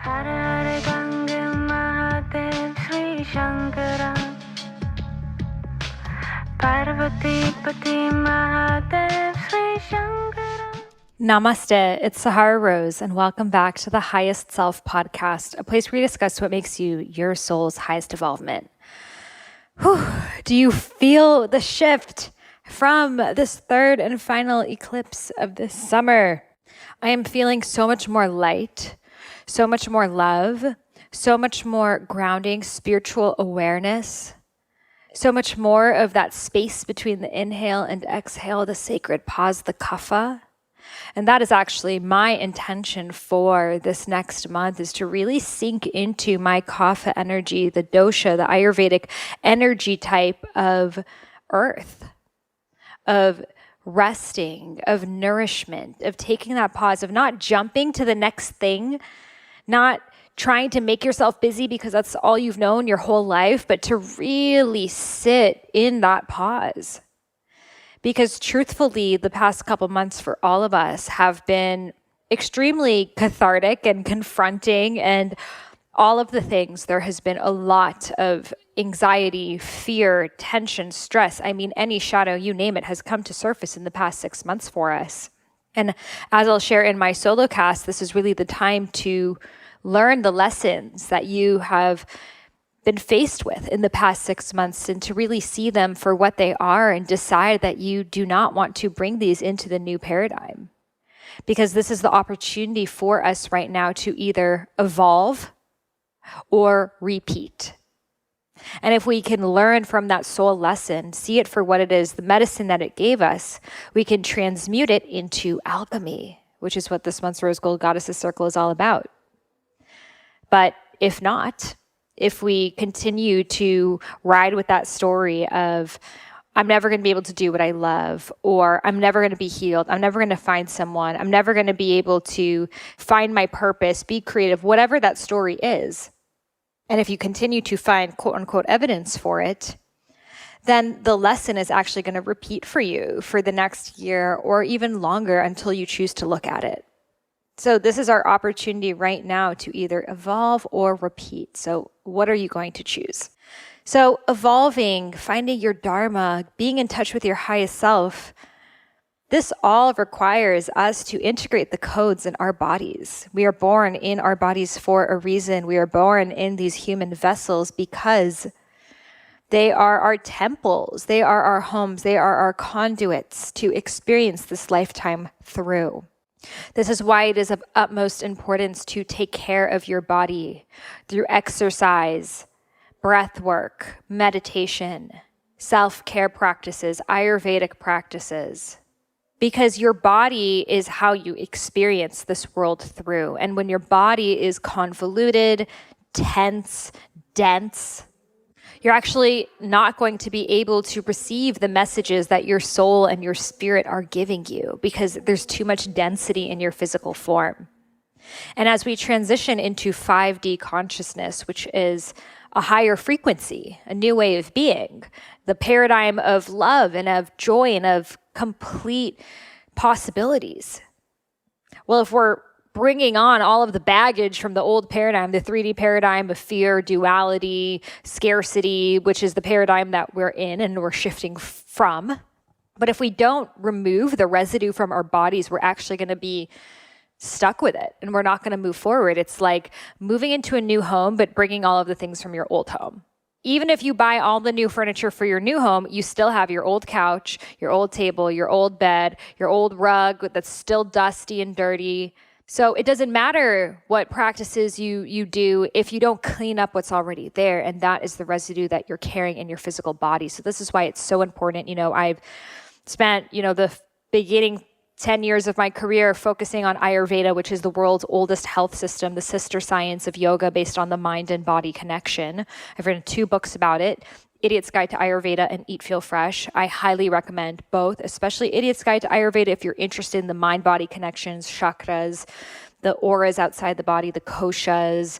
Hare Ganga Mahadev Sri Shankara Parvati Pati Mahadev Sri Shankara. Namaste, it's Sahara Rose, and welcome back to the Highest Self podcast, a place where we discuss what makes you your soul's highest development. Whew. Do you feel the shift from this third and final eclipse of this summer? I am feeling so much more light, so much more love, so much more grounding, spiritual awareness, so much more of that space between the inhale and exhale, the sacred pause, the kapha. And that is actually my intention for this next month, is to really sink into my kapha energy, the dosha, the Ayurvedic energy type of earth, of resting, of nourishment, of taking that pause, of not jumping to the next thing, not trying to make yourself busy because that's all you've known your whole life, but to really sit in that pause. Because truthfully, the past couple months for all of us have been extremely cathartic and confronting, and all of the things. There has been a lot of anxiety, fear, tension, stress. I mean, any shadow, you name it, has come to surface in the past 6 months for us. And as I'll share in my solo cast, this is really the time to learn the lessons that you have been faced with in the past 6 months, and to really see them for what they are and decide that you do not want to bring these into the new paradigm. Because this is the opportunity for us right now to either evolve or repeat. And if we can learn from that soul lesson, see it for what it is, the medicine that it gave us, we can transmute it into alchemy, which is what this month's Rose Gold Goddesses Circle is all about. But if not, if we continue to ride with that story of, I'm never going to be able to do what I love, or I'm never going to be healed, I'm never going to find someone, I'm never going to be able to find my purpose, be creative, whatever that story is. And if you continue to find quote unquote evidence for it, then the lesson is actually going to repeat for you for the next year or even longer until you choose to look at it. So this is our opportunity right now to either evolve or repeat. So what are you going to choose? So evolving, finding your dharma, being in touch with your highest self, this all requires us to integrate the codes in our bodies. We are born in our bodies for a reason. We are born in these human vessels because they are our temples, they are our homes, they are our conduits to experience this lifetime through. This is why it is of utmost importance to take care of your body through exercise, breath work, meditation, self-care practices, Ayurvedic practices. Because your body is how you experience this world through. And when your body is convoluted, tense, dense, you're actually not going to be able to receive the messages that your soul and your spirit are giving you, because there's too much density in your physical form. And as we transition into 5D consciousness, which is a higher frequency, a new way of being, the paradigm of love and of joy and of complete possibilities. Well, if we're bringing on all of the baggage from the old paradigm, the 3D paradigm of fear, duality, scarcity, which is the paradigm that we're in and we're shifting from. But if we don't remove the residue from our bodies, we're actually going to be stuck with it and we're not going to move forward. It's like moving into a new home, but bringing all of the things from your old home. Even if you buy all the new furniture for your new home, you still have your old couch, your old table, your old bed, your old rug that's still dusty and dirty. So it doesn't matter what practices you do if you don't clean up what's already there. And that is the residue that you're carrying in your physical body. So this is why it's so important. I've spent, the beginning 10 years of my career focusing on Ayurveda, which is the world's oldest health system, the sister science of yoga based on the mind and body connection. I've written 2 books about it, Idiot's Guide to Ayurveda and Eat, Feel Fresh. I highly recommend both, especially Idiot's Guide to Ayurveda if you're interested in the mind-body connections, chakras, the auras outside the body, the koshas,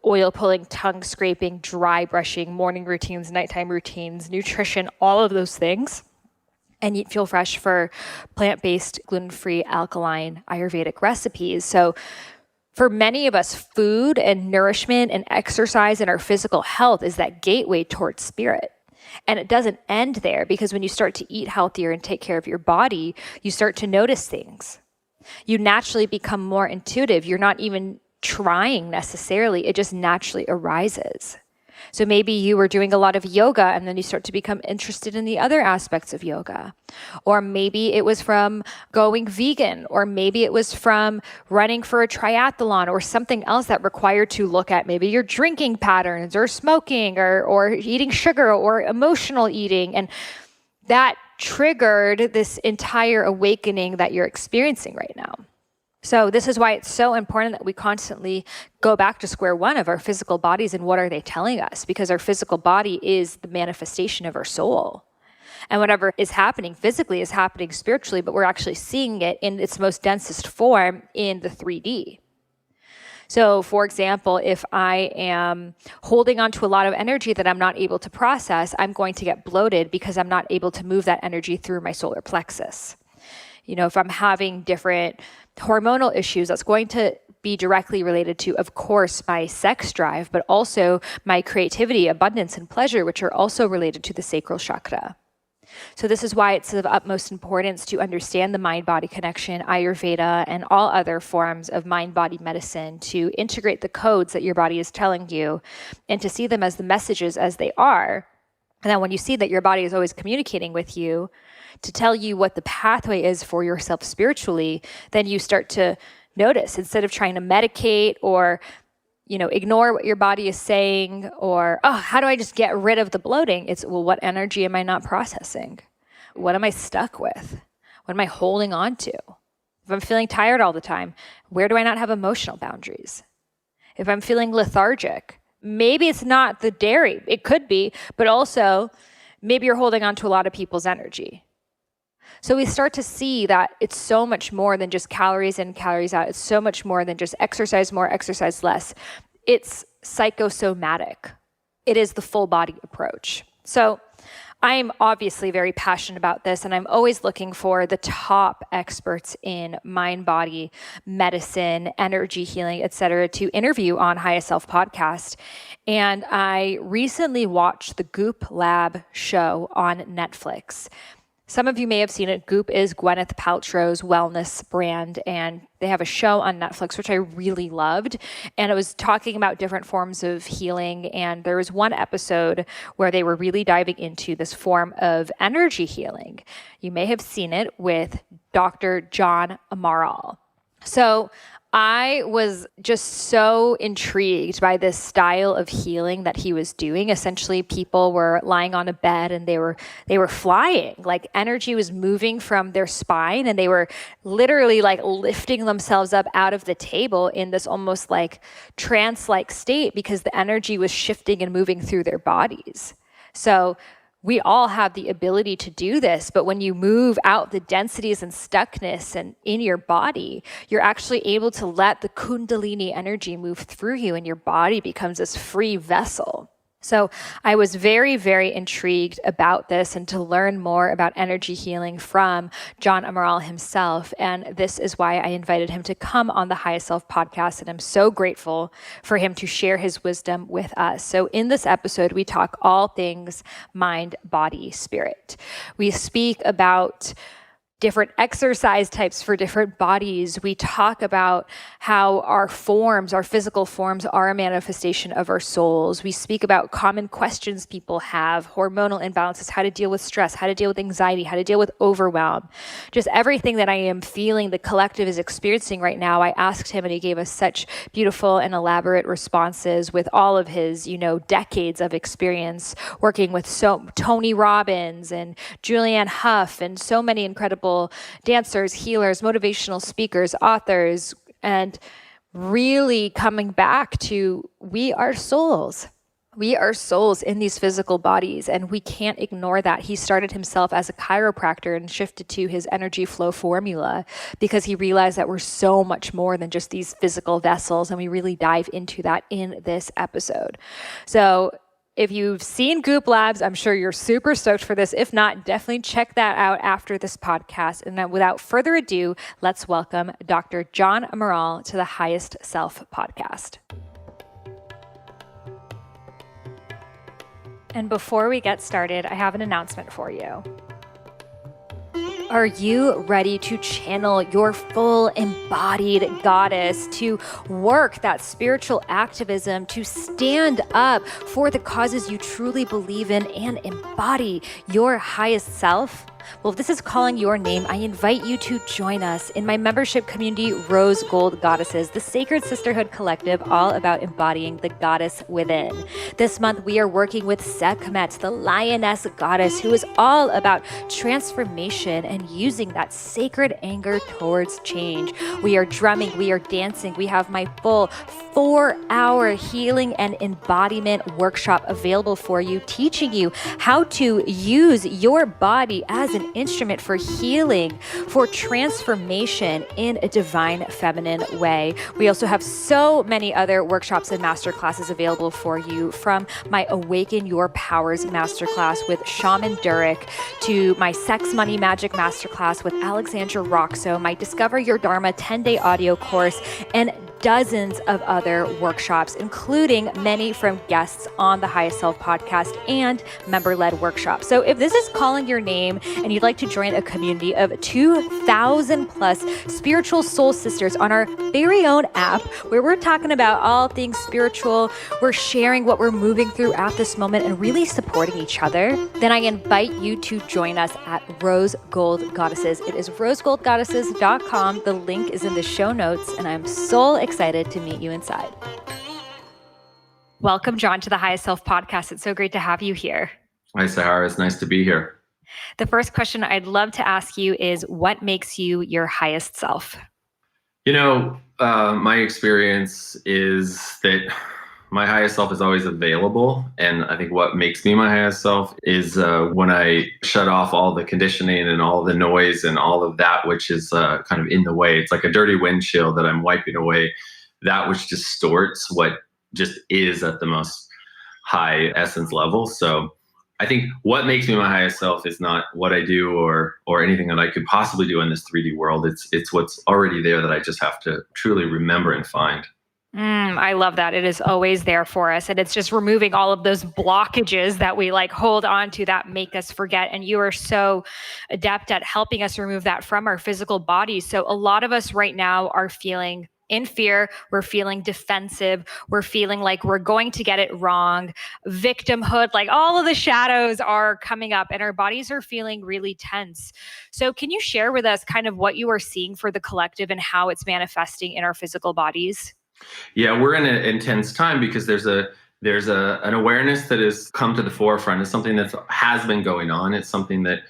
oil pulling, tongue scraping, dry brushing, morning routines, nighttime routines, nutrition, all of those things. And Eat, Feel Fresh for plant-based, gluten-free, alkaline Ayurvedic recipes. So For many of us, food and nourishment and exercise and our physical health is that gateway towards spirit. And it doesn't end there, because when you start to eat healthier and take care of your body, you start to notice things. You naturally become more intuitive. You're not even trying necessarily. It just naturally arises. So maybe you were doing a lot of yoga and then you start to become interested in the other aspects of yoga. Or maybe it was from going vegan, or maybe it was from running for a triathlon or something else that required to look at maybe your drinking patterns or smoking or eating sugar or emotional eating. And that triggered this entire awakening that you're experiencing right now. So this is why it's so important that we constantly go back to square one of our physical bodies and what are they telling us? Because our physical body is the manifestation of our soul. And whatever is happening physically is happening spiritually, but we're actually seeing it in its most densest form in the 3D. So for example, if I am holding on to a lot of energy that I'm not able to process, I'm going to get bloated because I'm not able to move that energy through my solar plexus. If I'm having different hormonal issues, that's going to be directly related to, of course, my sex drive, but also my creativity, abundance, and pleasure, which are also related to the sacral chakra. So this is why it's of utmost importance to understand the mind-body connection, Ayurveda, and all other forms of mind-body medicine, to integrate the codes that your body is telling you and to see them as the messages as they are. And then when you see that your body is always communicating with you to tell you what the pathway is for yourself spiritually, then you start to notice, instead of trying to medicate or ignore what your body is saying, or, how do I just get rid of the bloating? It's, well, what energy am I not processing? What am I stuck with? What am I holding on to? If I'm feeling tired all the time, where do I not have emotional boundaries? If I'm feeling lethargic, maybe it's not the dairy. It could be, but also maybe you're holding on to a lot of people's energy. So we start to see that it's so much more than just calories in, calories out. It's so much more than just exercise more, exercise less. It's psychosomatic. It is the full body approach. So I'm obviously very passionate about this, and I'm always looking for the top experts in mind, body, medicine, energy healing, etc., to interview on Highest Self podcast. And I recently watched the Goop Lab show on Netflix. Some of you may have seen it. Goop is Gwenyth Paltrow's wellness brand, and they have a show on Netflix, which I really loved. And it was talking about different forms of healing. And there was one episode where they were really diving into this form of energy healing. You may have seen it with Dr. John Amaral. So I was just so intrigued by this style of healing that he was doing. Essentially, people were lying on a bed and they were flying. Like, energy was moving from their spine, and they were literally like lifting themselves up out of the table in this almost like trance-like state, because the energy was shifting and moving through their bodies. So we all have the ability to do this, but when you move out the densities and stuckness and in your body, you're actually able to let the Kundalini energy move through you, and your body becomes this free vessel. So I was very, very intrigued about this and to learn more about energy healing from John Amaral himself. And this is why I invited him to come on the Highest Self podcast. And I'm so grateful for him to share his wisdom with us. So in this episode, we talk all things mind, body, spirit. We speak about different exercise types for different bodies. We talk about how our forms, our physical forms, are a manifestation of our souls. We speak about common questions people have, hormonal imbalances, how to deal with stress, how to deal with anxiety, how to deal with overwhelm. Just everything that I am feeling the collective is experiencing right now. I asked him, and he gave us such beautiful and elaborate responses with all of his, decades of experience working with Tony Robbins and Julianne Hough and so many incredible dancers, healers, motivational speakers, authors, and really coming back to, we are souls. We are souls in these physical bodies, and we can't ignore that. He started himself as a chiropractor and shifted to his energy flow formula because he realized that we're so much more than just these physical vessels, and we really dive into that in this episode. So If you've seen Goop Labs, I'm sure you're super stoked for this. If not, definitely check that out after this podcast. And without further ado, let's welcome Dr. John Amaral to the Highest Self podcast. And before we get started, I have an announcement for you. Are you ready to channel your full embodied goddess, to work that spiritual activism, to stand up for the causes you truly believe in and embody your highest self? Well, if this is calling your name, I invite you to join us in my membership community, Rose Gold Goddesses, the sacred sisterhood collective all about embodying the goddess within. This month, we are working with Sekhmet, the lioness goddess, who is all about transformation and using that sacred anger towards change. We are drumming, we are dancing. We have my full 4-hour healing and embodiment workshop available for you, teaching you how to use your body as an instrument for healing, for transformation in a divine feminine way. We also have so many other workshops and masterclasses available for you, from my Awaken Your Powers masterclass with Shaman Durek to my Sex Money Magic masterclass with Alexandra Roxo, my Discover Your Dharma 10-day audio course, and dozens of other workshops, including many from guests on the Highest Self podcast and member-led workshops. So if this is calling your name and you'd like to join a community of 2,000 plus spiritual soul sisters on our very own app, where we're talking about all things spiritual, we're sharing what we're moving through at this moment and really supporting each other, then I invite you to join us at Rose Gold Goddesses. It is rosegoldgoddesses.com. The link is in the show notes, and I'm so excited to meet you inside. Welcome, John, to the Highest Self podcast. It's so great to have you here. Hi, Sahara. It's nice to be here. The first question I'd love to ask you is, what makes you your highest self? My experience is that my highest self is always available. And I think what makes me my highest self is when I shut off all the conditioning and all the noise and all of that, which is kind of in the way. It's like a dirty windshield that I'm wiping away, that which distorts what just is at the most high essence level. So I think what makes me my highest self is not what I do or anything that I could possibly do in this 3D world. It's what's already there that I just have to truly remember and find. I love that. It is always there for us. And it's just removing all of those blockages that we hold on to that make us forget. And you are so adept at helping us remove that from our physical bodies. So a lot of us right now are feeling in fear. We're feeling defensive. We're feeling like we're going to get it wrong. Victimhood, all of the shadows are coming up and our bodies are feeling really tense. So can you share with us kind of what you are seeing for the collective and how it's manifesting in our physical bodies? Yeah, we're in an intense time because there's an awareness that has come to the forefront. It's something that has been going on. It's something that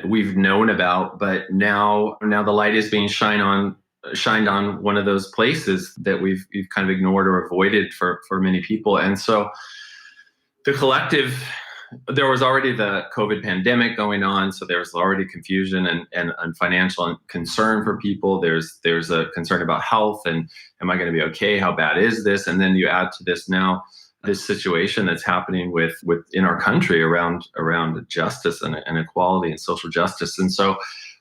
we've known about, but now the light is being shined on one of those places that we've kind of ignored or avoided for many people. And so the collective, there was already the COVID pandemic going on, so there was already confusion and financial concern for people. There's a concern about health and am I going to be okay? How bad is this? And then you add to this now this situation that's happening in our country around justice and equality and social justice. And so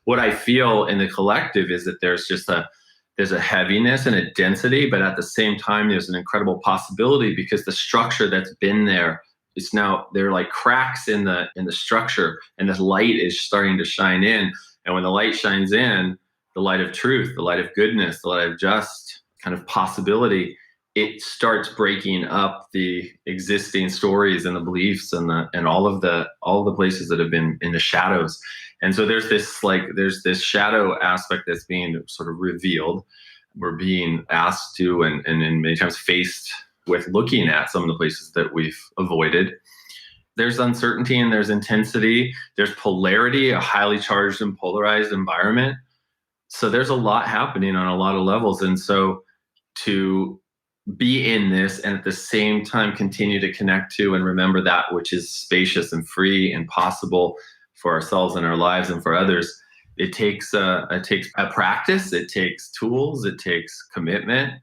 what I feel in the collective is that there's a heaviness and a density, but at the same time, there's an incredible possibility because the structure that's been there, there are like cracks in the structure, and this light is starting to shine in. And when the light shines in, the light of truth, the light of goodness, the light of just kind of possibility, it starts breaking up the existing stories and the beliefs and all of the places that have been in the shadows. And so there's this shadow aspect that's being sort of revealed. We're being asked to and many times faced with looking at some of the places that we've avoided. There's uncertainty and there's intensity. There's polarity, a highly charged and polarized environment. So there's a lot happening on a lot of levels. And so to be in this and at the same time continue to connect to and remember that which is spacious and free and possible for ourselves and our lives and for others, it takes a practice, it takes tools, it takes commitment.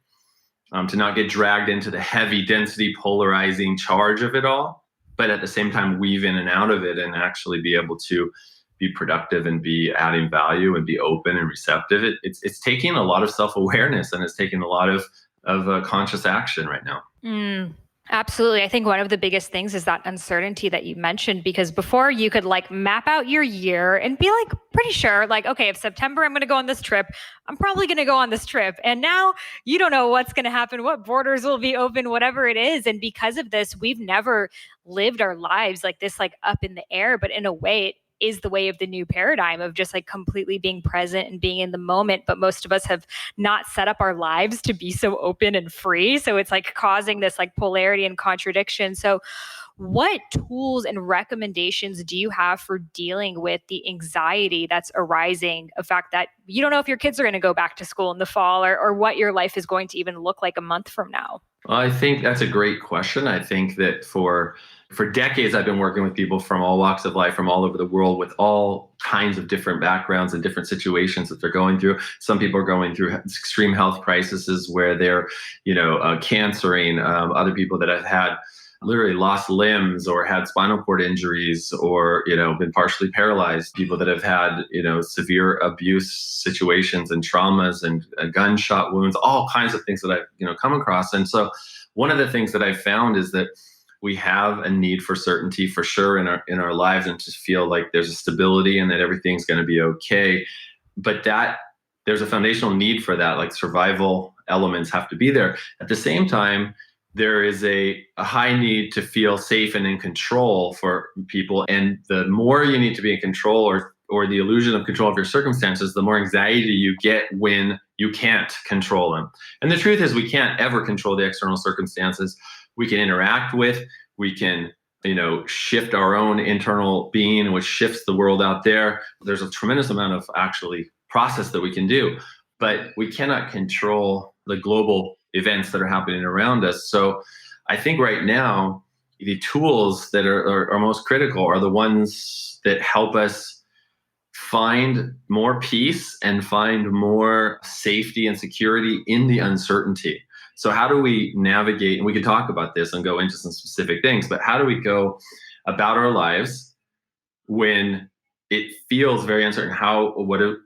To not get dragged into the heavy density polarizing charge of it all. but at the same time weave in and out of it and actually be able to be productive and be adding value and be open and receptive. It's taking a lot of self-awareness, and it's taking a lot of conscious action right now. Absolutely. I think one of the biggest things is that uncertainty that you mentioned, because before you could like map out your year and be like pretty sure, like, okay, if September I'm going to go on this trip, I'm probably going to go on this trip. And now you don't know what's going to happen, what borders will be open, whatever it is. And because of this, we've never lived our lives like this, like up in the air, but in a way it is the way of the new paradigm of just like completely being present and being in the moment. But most of us have not set up our lives to be so open and free. So it's like causing this like polarity and contradiction. So what tools and recommendations do you have for dealing with the anxiety that's arising, the fact that you don't know if your kids are going to go back to school in the fall, or what your life is going to even look like a month from now? Well, I think that's a great question. I think that for decades, I've been working with people from all walks of life, from all over the world, with all kinds of different backgrounds and different situations that they're going through. Some people are going through extreme health crises where they're, cancering. Other people that have had literally lost limbs or had spinal cord injuries or, been partially paralyzed. People that have had, severe abuse situations and traumas and gunshot wounds, all kinds of things that I've, come across. And so one of the things that I've found is that we have a need for certainty for sure in our lives, and to feel like there's a stability and that everything's going to be okay. But that there's a foundational need for that, like survival elements have to be there. At the same time, there is a high need to feel safe and in control for people. And the more you need to be in control or the illusion of control of your circumstances, the more anxiety you get when you can't control them. And the truth is we can't ever control the external circumstances. We can interact with, we can, shift our own internal being, which shifts the world out there. There's a tremendous amount of actually process that we can do, but we cannot control the global events that are happening around us. So I think right now, the tools that are most critical are the ones that help us find more peace and find more safety and security in the uncertainty. So how do we navigate, and we could talk about this and go into some specific things, but how do we go about our lives when it feels very uncertain? What are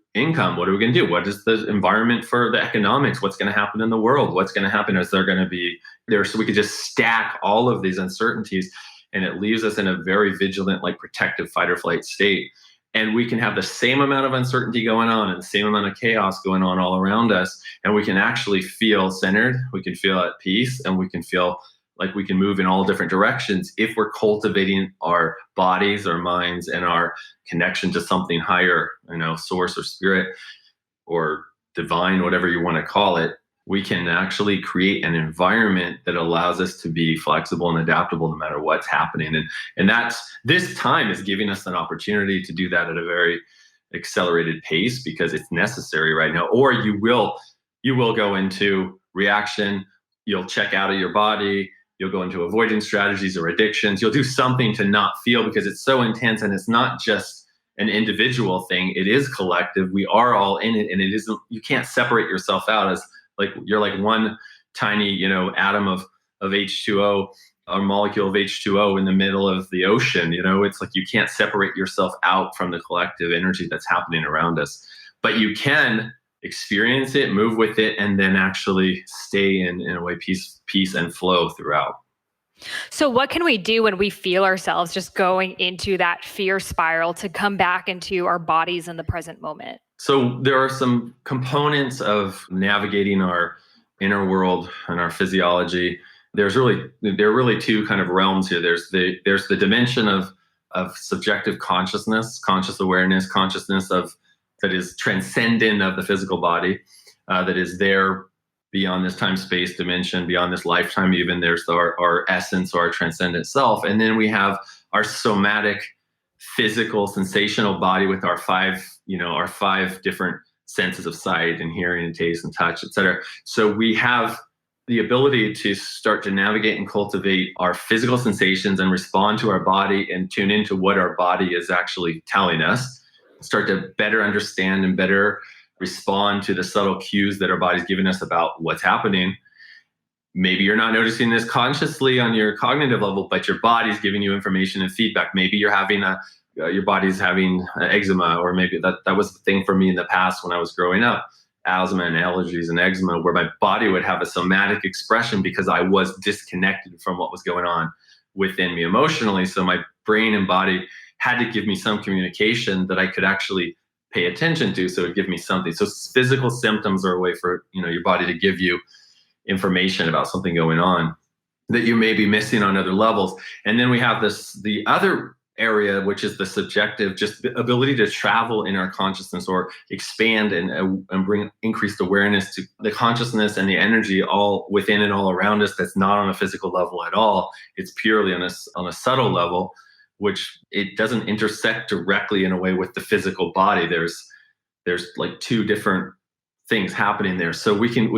we going to do? What is the environment for the economics? What's going to happen in the world? What's going to happen? Is there going to be there? So we could just stack all of these uncertainties, and it leaves us in a very vigilant, like protective fight or flight state. And we can have the same amount of uncertainty going on and the same amount of chaos going on all around us. And we can actually feel centered. We can feel at peace, and we can feel like we can move in all different directions if we're cultivating our bodies, our minds, and our connection to something higher, source or spirit or divine, whatever you want to call it. We can actually create an environment that allows us to be flexible and adaptable no matter what's happening. And this time is giving us an opportunity to do that at a very accelerated pace because it's necessary right now. Or you will go into reaction, you'll check out of your body, you'll go into avoidance strategies or addictions. You'll do something to not feel because it's so intense, and it's not just an individual thing. It is collective. We are all in it, and it isn't. You can't separate yourself out as like you're like one tiny, atom of H2O, a molecule of H2O in the middle of the ocean. It's like you can't separate yourself out from the collective energy that's happening around us. But you can experience it, move with it, and then actually stay in a way peace and flow throughout. So what can we do when we feel ourselves just going into that fear spiral to come back into our bodies in the present moment? So there are some components of navigating our inner world and our physiology. There are really two kind of realms here. There's the dimension of subjective consciousness, conscious awareness, consciousness that is transcendent of the physical body, that is there beyond this time-space dimension, beyond this lifetime even. There's our essence or our transcendent self. And then we have our somatic, physical, sensational body with our five different senses of sight and hearing and taste and touch, et cetera. So we have the ability to start to navigate and cultivate our physical sensations and respond to our body and tune into what our body is actually telling us, start to better understand and better respond to the subtle cues that our body's giving us about what's happening. maybe you're not noticing this consciously on your cognitive level, but your body's giving you information and feedback. Maybe you're having your body's having eczema, or maybe that was the thing for me in the past when I was growing up, asthma and allergies and eczema, where my body would have a somatic expression because I was disconnected from what was going on within me emotionally. So my brain and body had to give me some communication that I could actually pay attention to. So it would give me something. So physical symptoms are a way for, your body to give you information about something going on that you may be missing on other levels. And then we have the other area, which is the subjective, just the ability to travel in our consciousness or expand and bring increased awareness to the consciousness and the energy all within and all around us. That's not on a physical level at all. It's purely on a subtle level, which it doesn't intersect directly in a way with the physical body. There's like two different things happening there. So we can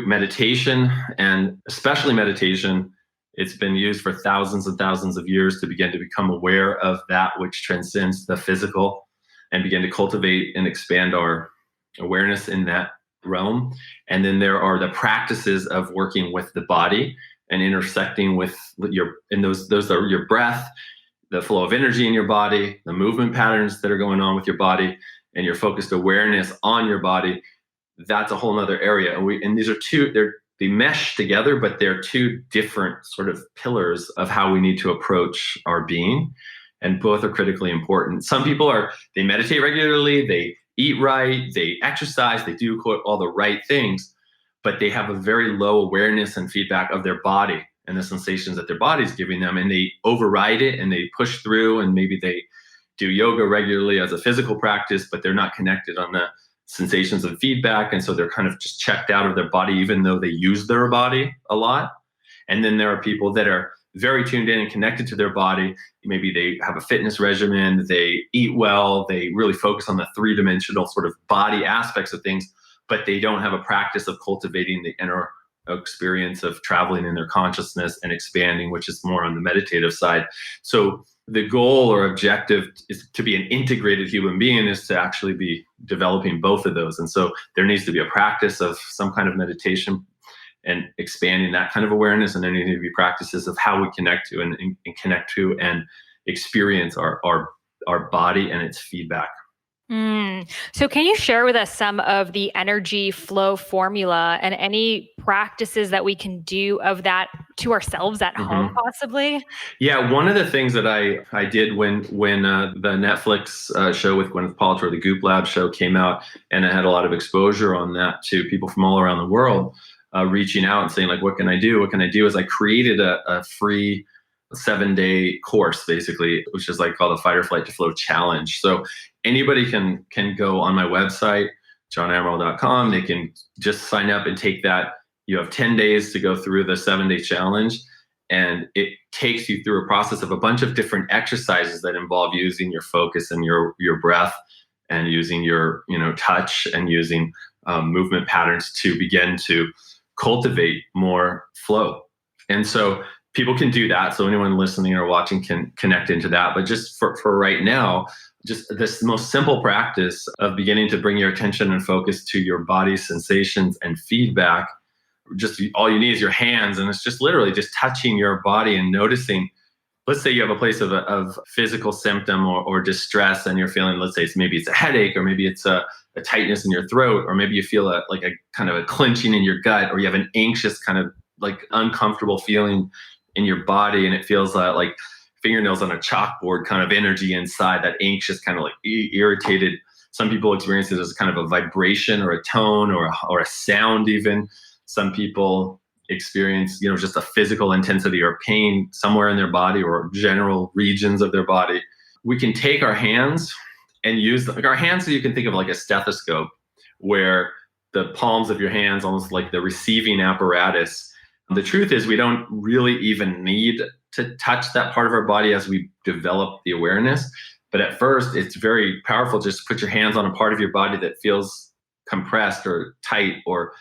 meditation, and especially meditation, it's been used for thousands and thousands of years to begin to become aware of that which transcends the physical and begin to cultivate and expand our awareness in that realm. And then there are the practices of working with the body and intersecting with those are your breath, the flow of energy in your body, the movement patterns that are going on with your body, and your focused awareness on your body. That's a whole nother area. And these are they mesh together, but they're two different sort of pillars of how we need to approach our being. And both are critically important. Some people they meditate regularly, they eat right, they exercise, they do quote all the right things, but they have a very low awareness and feedback of their body and the sensations that their body's giving them. And they override it and they push through, and maybe they do yoga regularly as a physical practice, but they're not connected on the sensations and feedback. And so they're kind of just checked out of their body, even though they use their body a lot. And then there are people that are very tuned in and connected to their body. Maybe they have a fitness regimen, they eat well, they really focus on the three-dimensional sort of body aspects of things, but they don't have a practice of cultivating the inner experience of traveling in their consciousness and expanding, which is more on the meditative side. So the goal or objective is to be an integrated human being, is to actually be developing both of those. And so there needs to be a practice of some kind of meditation and expanding that kind of awareness. And there need to be practices of how we connect to and connect to and experience our body and its feedback. So can you share with us some of the energy flow formula and any practices that we can do of that to ourselves at home, possibly? Yeah, one of the things that I did when the Netflix show with Gwenyth Paltrow, the Goop Lab show, came out, and I had a lot of exposure on that to people from all around the world, reaching out and saying, like, what can I do? What can I do? Is I created a free 7-day course, basically, which is like called the Fight or Flight to Flow Challenge. So anybody can go on my website, johnamaral.com. They can just sign up and take that. You have 10 days to go through the 7-day challenge. And it takes you through a process of a bunch of different exercises that involve using your focus and your breath, and using your touch, and using movement patterns to begin to cultivate more flow. And so people can do that. So anyone listening or watching can connect into that. But just for right now, just this most simple practice of beginning to bring your attention and focus to your body's sensations and feedback. Just all you need is your hands, and it's just literally just touching your body and noticing. Let's say you have a place of physical symptom or distress, and you're feeling, let's say maybe it's a headache, or maybe it's a tightness in your throat, or maybe you feel a kind of a clenching in your gut, or you have an anxious kind of like uncomfortable feeling in your body, and it feels like fingernails on a chalkboard kind of energy inside, that anxious kind of like irritated. Some people experience it as kind of a vibration or a tone or a sound even. Some people experience, just a physical intensity or pain somewhere in their body or general regions of their body. We can take our hands and use our hands, so you can think of like a stethoscope, where the palms of your hands, almost like the receiving apparatus. The truth is, we don't really even need to touch that part of our body as we develop the awareness. But at first, it's very powerful just to put your hands on a part of your body that feels compressed or tight or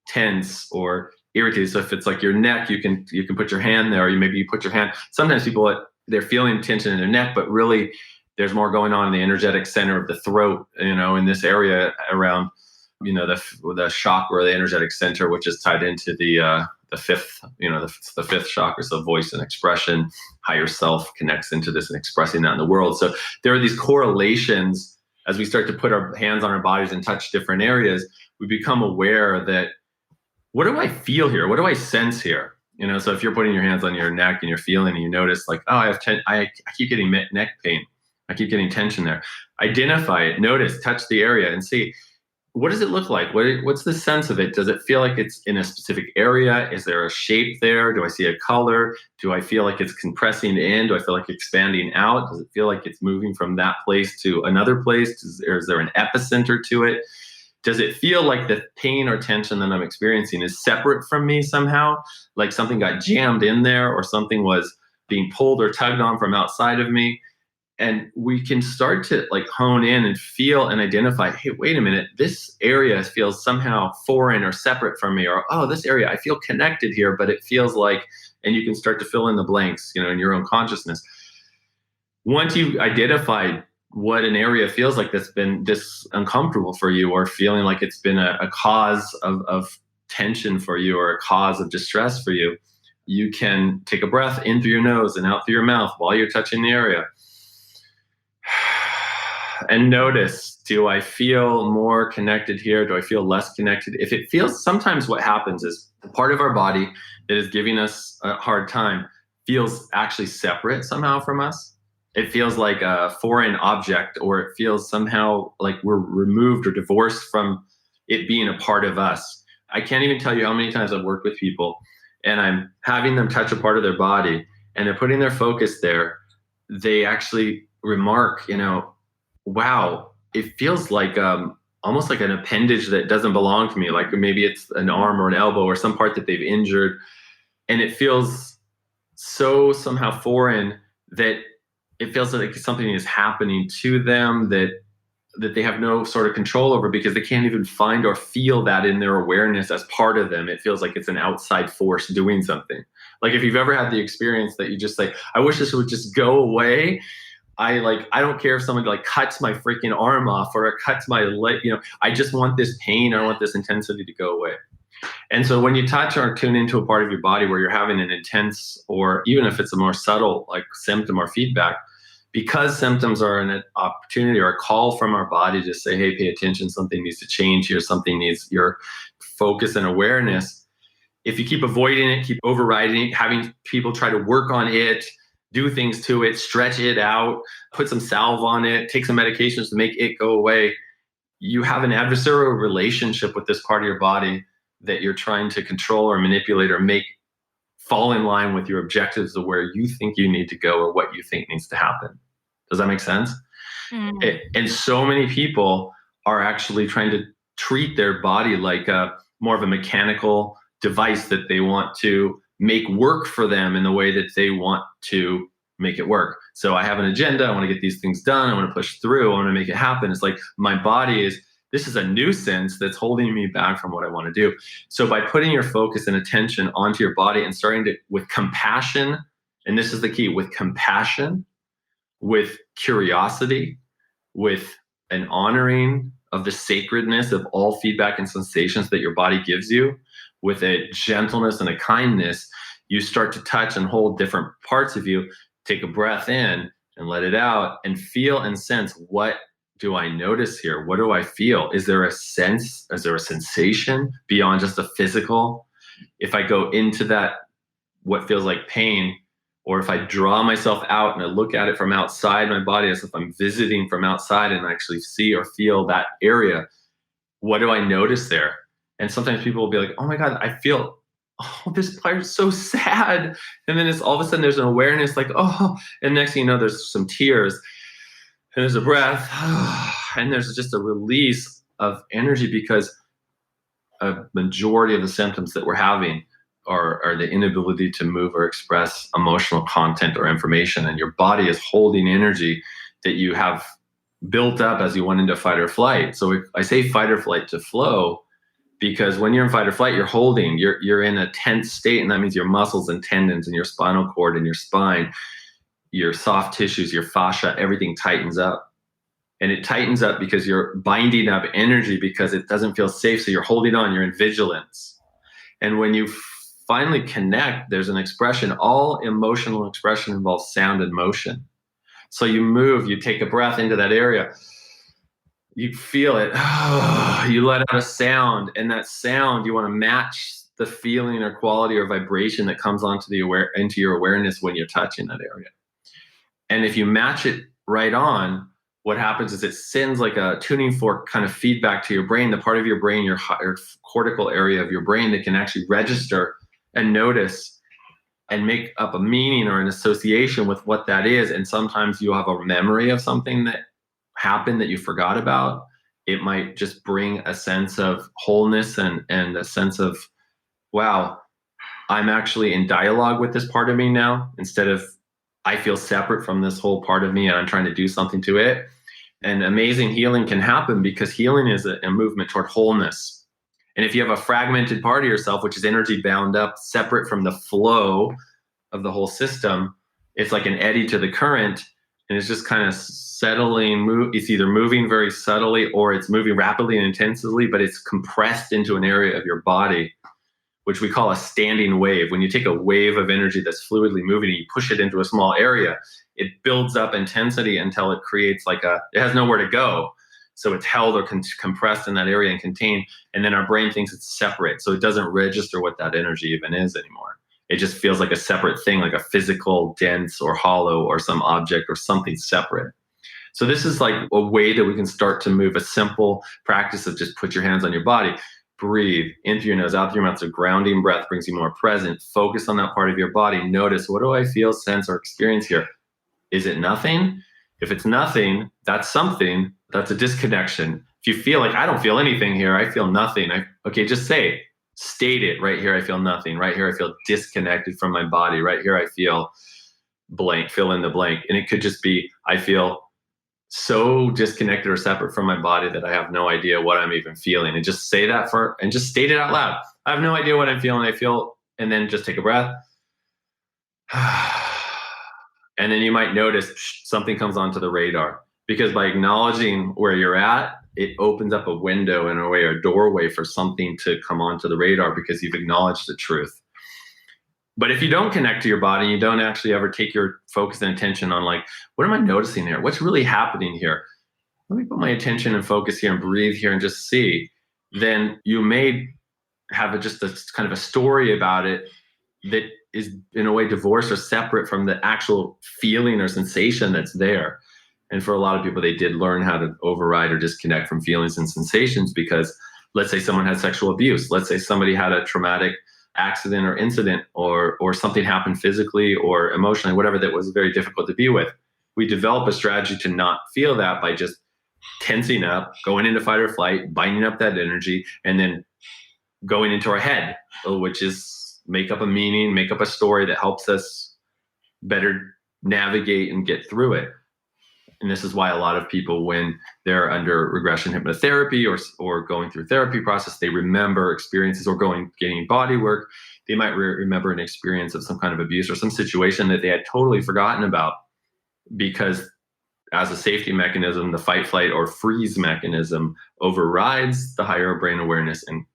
tense or irritated. So if it's like your neck, you can put your hand there, or maybe you put your hand. Sometimes people, they're feeling tension in their neck, but really there's more going on in the energetic center of the throat, in this area around the chakra, or the energetic center, which is tied into the fifth, the fifth chakra, so voice and expression. Higher self connects into this and expressing that in the world. So there are these correlations as we start to put our hands on our bodies and touch different areas. We become aware that, what do I feel here? What do I sense here? So if you're putting your hands on your neck and you're feeling, and you notice like, oh, I keep getting neck pain. I keep getting tension there. Identify it, notice, touch the area and see, what does it look like? What's the sense of it? Does it feel like it's in a specific area? Is there a shape there? Do I see a color? Do I feel like it's compressing in? Do I feel like expanding out? Does it feel like it's moving from that place to another place? Is there an epicenter to it? Does it feel like the pain or tension that I'm experiencing is separate from me somehow? Like something got jammed in there, or something was being pulled or tugged on from outside of me? And we can start to like hone in and feel and identify, hey, wait a minute, this area feels somehow foreign or separate from me, or, oh, this area, I feel connected here, but it feels like, and you can start to fill in the blanks, in your own consciousness. Once you've identified what an area feels like that's been this uncomfortable for you, or feeling like it's been a cause of tension for you, or a cause of distress for you, you can take a breath in through your nose and out through your mouth while you're touching the area. And notice, do I feel more connected here? Do I feel less connected? If it feels, sometimes what happens is the part of our body that is giving us a hard time feels actually separate somehow from us. It feels like a foreign object, or it feels somehow like we're removed or divorced from it being a part of us. I can't even tell you how many times I've worked with people and I'm having them touch a part of their body and they're putting their focus there. They actually remark, wow, it feels like almost like an appendage that doesn't belong to me. Like maybe it's an arm or an elbow or some part that they've injured. And it feels so somehow foreign that it feels like something is happening to them that they have no sort of control over, because they can't even find or feel that in their awareness as part of them. It feels like it's an outside force doing something. Like if you've ever had the experience that you just like, I wish this would just go away. I don't care if someone like cuts my freaking arm off or cuts my leg, I just want this pain. I want this intensity to go away. And so when you touch or tune into a part of your body where you're having an intense, or even if it's a more subtle like symptom or feedback, because symptoms are an opportunity or a call from our body to say, hey, pay attention, something needs to change here, something needs your focus and awareness. If you keep avoiding it, keep overriding it, having people try to work on it, do things to it, stretch it out, put some salve on it, take some medications to make it go away, you have an adversarial relationship with this part of your body that you're trying to control or manipulate or make fall in line with your objectives of where you think you need to go or what you think needs to happen. Does that make sense? Mm. And so many people are actually trying to treat their body like more of a mechanical device that they want to make work for them in the way that they want to make it work. So I have an agenda. I want to get these things done. I want to push through. I want to make it happen. It's like my body this is a nuisance that's holding me back from what I want to do. So by putting your focus and attention onto your body and starting to, with compassion, and this is the key, with compassion, with curiosity, with an honoring of the sacredness of all feedback and sensations that your body gives you, with a gentleness and a kindness, you start to touch and hold different parts of you. Take a breath in and let it out and feel and sense, what do I notice here? What do I feel? Is there a sense? Is there a sensation beyond just the physical? If I go into that, what feels like pain, or if I draw myself out and I look at it from outside my body as if I'm visiting from outside and actually see or feel that area, what do I notice there? And sometimes people will be like, oh my God, I feel, this part is so sad. And then it's all of a sudden there's an awareness like, oh, and next thing you know, there's some tears and there's a breath and there's just a release of energy, because a majority of the symptoms that we're having are the inability to move or express emotional content or information. And your body is holding energy that you have built up as you went into fight or flight. So I say fight or flight to flow, because when you're in fight or flight, you're in a tense state, and that means your muscles and tendons and your spinal cord and your spine, your soft tissues, your fascia, everything tightens up. and it tightens up because you're binding up energy because it doesn't feel safe. So you're holding on, you're in vigilance. And when you finally connect, there's an expression. All emotional expression involves sound and motion. So you move, you take a breath into that area, you feel it, you let out a sound, and that sound, you want to match the feeling or quality or vibration that comes onto into your awareness when you're touching that area. And if you match it right on, what happens is it sends like a tuning fork kind of feedback to your brain, the part of your brain, your cortical area of your brain that can actually register and notice and make up a meaning or an association with what that is. And sometimes you'll have a memory of something that happened that you forgot about. It might just bring a sense of wholeness and a sense of, wow, I'm actually in dialogue with this part of me now, instead of I feel separate from this whole part of me and I'm trying to do something to it. And amazing healing can happen because healing is a movement toward wholeness. And if you have a fragmented part of yourself, which is energy bound up, separate from the flow of the whole system, it's like an eddy to the current, and it's just kind of settling. It's either moving very subtly or it's moving rapidly and intensely, but it's compressed into an area of your body, which we call a standing wave. When you take a wave of energy that's fluidly moving and you push it into a small area, it builds up intensity until it creates it has nowhere to go. So it's held or compressed in that area and contained. And then our brain thinks it's separate. So it doesn't register what that energy even is anymore. It just feels like a separate thing, like a physical, dense or hollow or some object or something separate. So this is like a way that we can start to move, a simple practice of just put your hands on your body, breathe in through your nose, out through your mouth. So grounding breath brings you more present. Focus on that part of your body. Notice, what do I feel, sense, or experience here? Is it nothing? If it's nothing, that's something. That's a disconnection. If you feel like I don't feel anything here, I feel nothing. Okay, just state it. Right here, I feel nothing. Right here, I feel disconnected from my body. Right here, I feel blank, fill in the blank. And it could just be, I feel so disconnected or separate from my body that I have no idea what I'm even feeling. And just say that and just state it out loud. I have no idea what I'm feeling. And then just take a breath. And then you might notice something comes onto the radar, because by acknowledging where you're at, it opens up a window in a way, or a doorway for something to come onto the radar because you've acknowledged the truth. But if you don't connect to your body, you don't actually ever take your focus and attention on what am I noticing here? What's really happening here? Let me put my attention and focus here and breathe here and just see. Then you may have just a kind of a story about it that is in a way divorced or separate from the actual feeling or sensation that's there. And for a lot of people, they did learn how to override or disconnect from feelings and sensations because, let's say someone had sexual abuse. Let's say somebody had a traumatic accident or incident, or something happened physically or emotionally, whatever, that was very difficult to be with. We develop a strategy to not feel that by just tensing up, going into fight or flight, binding up that energy, and then going into our head, which is make up a meaning, make up a story that helps us better navigate and get through it. And this is why a lot of people, when they're under regression hypnotherapy or going through therapy process, they remember experiences, or getting body work. They might remember an experience of some kind of abuse or some situation that they had totally forgotten about, because as a safety mechanism, the fight, flight, or freeze mechanism overrides the higher brain awareness and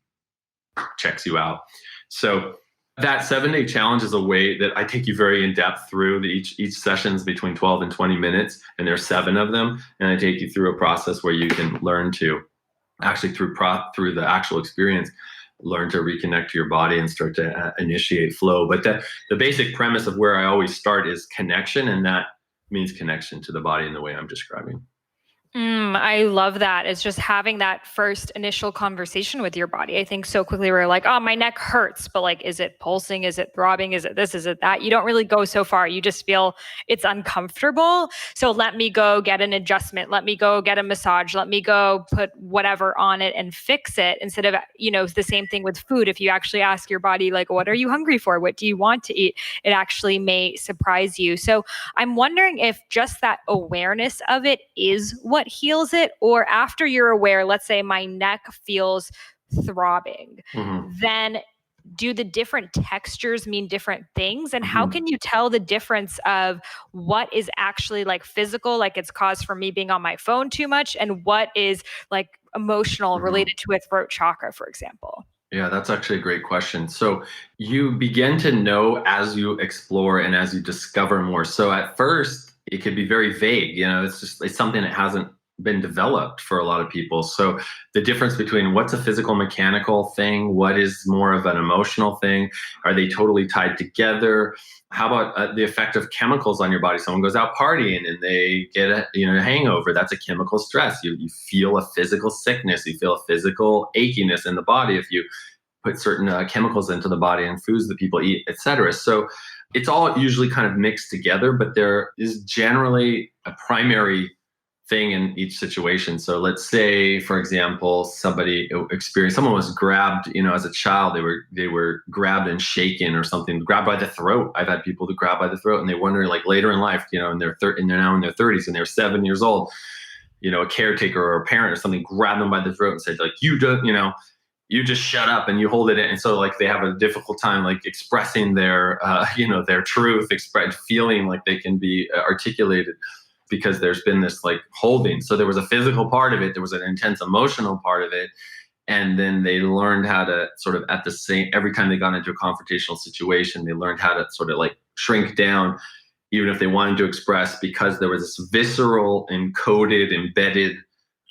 checks you out. So that 7-day challenge is a way that I take you very in depth through. Each session's between 12 and 20 minutes, and there's 7 of them. And I take you through a process where you can learn to actually through the actual experience, learn to reconnect to your body and start to initiate flow. But the basic premise of where I always start is connection, and that means connection to the body in the way I'm describing. I love that. It's just having that first initial conversation with your body. I think so quickly we're like, oh, my neck hurts, but is it pulsing? Is it throbbing? Is it this? Is it that? You don't really go so far. You just feel it's uncomfortable. So let me go get an adjustment. Let me go get a massage. Let me go put whatever on it and fix it, instead of, the same thing with food. If you actually ask your body, what are you hungry for? What do you want to eat? It actually may surprise you. So I'm wondering if just that awareness of it is what heals it, or after you're aware, let's say my neck feels throbbing, then do the different textures mean different things? And how can you tell the difference of what is actually like physical, like it's caused from me being on my phone too much, and what is like emotional related to a throat chakra, for example? Yeah, that's actually a great question. So you begin to know as you explore and as you discover more. So at first, it could be very vague. It's something that hasn't been developed for a lot of people. So the difference between what's a physical mechanical thing, what is more of an emotional thing, are they totally tied together? How about the effect of chemicals on your body? Someone goes out partying and they get a hangover. That's a chemical stress. You feel a physical sickness. You feel a physical achiness in the body if you put certain chemicals into the body and foods that people eat, etc. So it's all usually kind of mixed together, but there is generally a primary thing in each situation. So let's say, for example, someone was grabbed, as a child, they were grabbed and shaken or something, grabbed by the throat. I've had people to grab by the throat, and they wonder, like later in life, and they're now in their 30s and they're 7 years old, a caretaker or a parent or something grabbed them by the throat and said, like, you just shut up and you hold it in. And so like they have a difficult time like expressing their their truth, feeling like they can be articulated, because there's been this like holding. So there was a physical part of it, there was an intense emotional part of it, and then they learned how to sort of every time they got into a confrontational situation, they learned how to sort of like shrink down, even if they wanted to express, because there was this visceral, encoded, embedded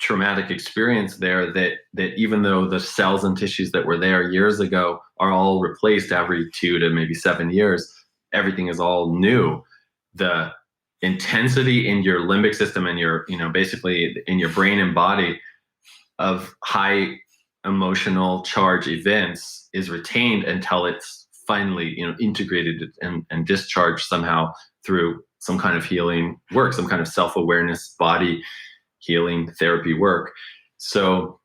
traumatic experience there that even though the cells and tissues that were there years ago are all replaced every 2 to maybe 7 years, everything is all new. The intensity in your limbic system and your, basically in your brain and body of high emotional charge events is retained until it's finally, integrated and discharged somehow through some kind of healing work, some kind of self-awareness, body healing therapy work. So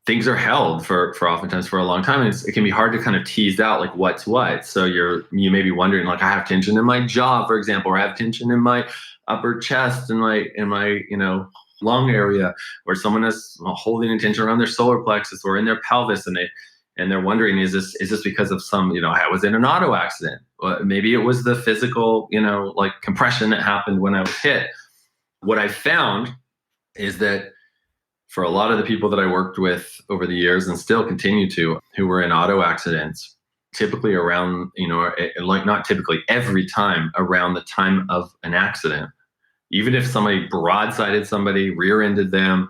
things are held for oftentimes for a long time. And it can be hard to kind of tease out like what's what. So you may be wondering, like, I have tension in my jaw, for example, or I have tension in my upper chest and in my lung area, or someone is holding a tension around their solar plexus or in their pelvis, and they're wondering, is this because of some, I was in an auto accident? Well, maybe it was the physical, like compression that happened when I was hit. What I found is that for a lot of the people that I worked with over the years and still continue to, who were in auto accidents, typically around, like not typically, every time around the time of an accident, even if somebody broadsided somebody, rear-ended them,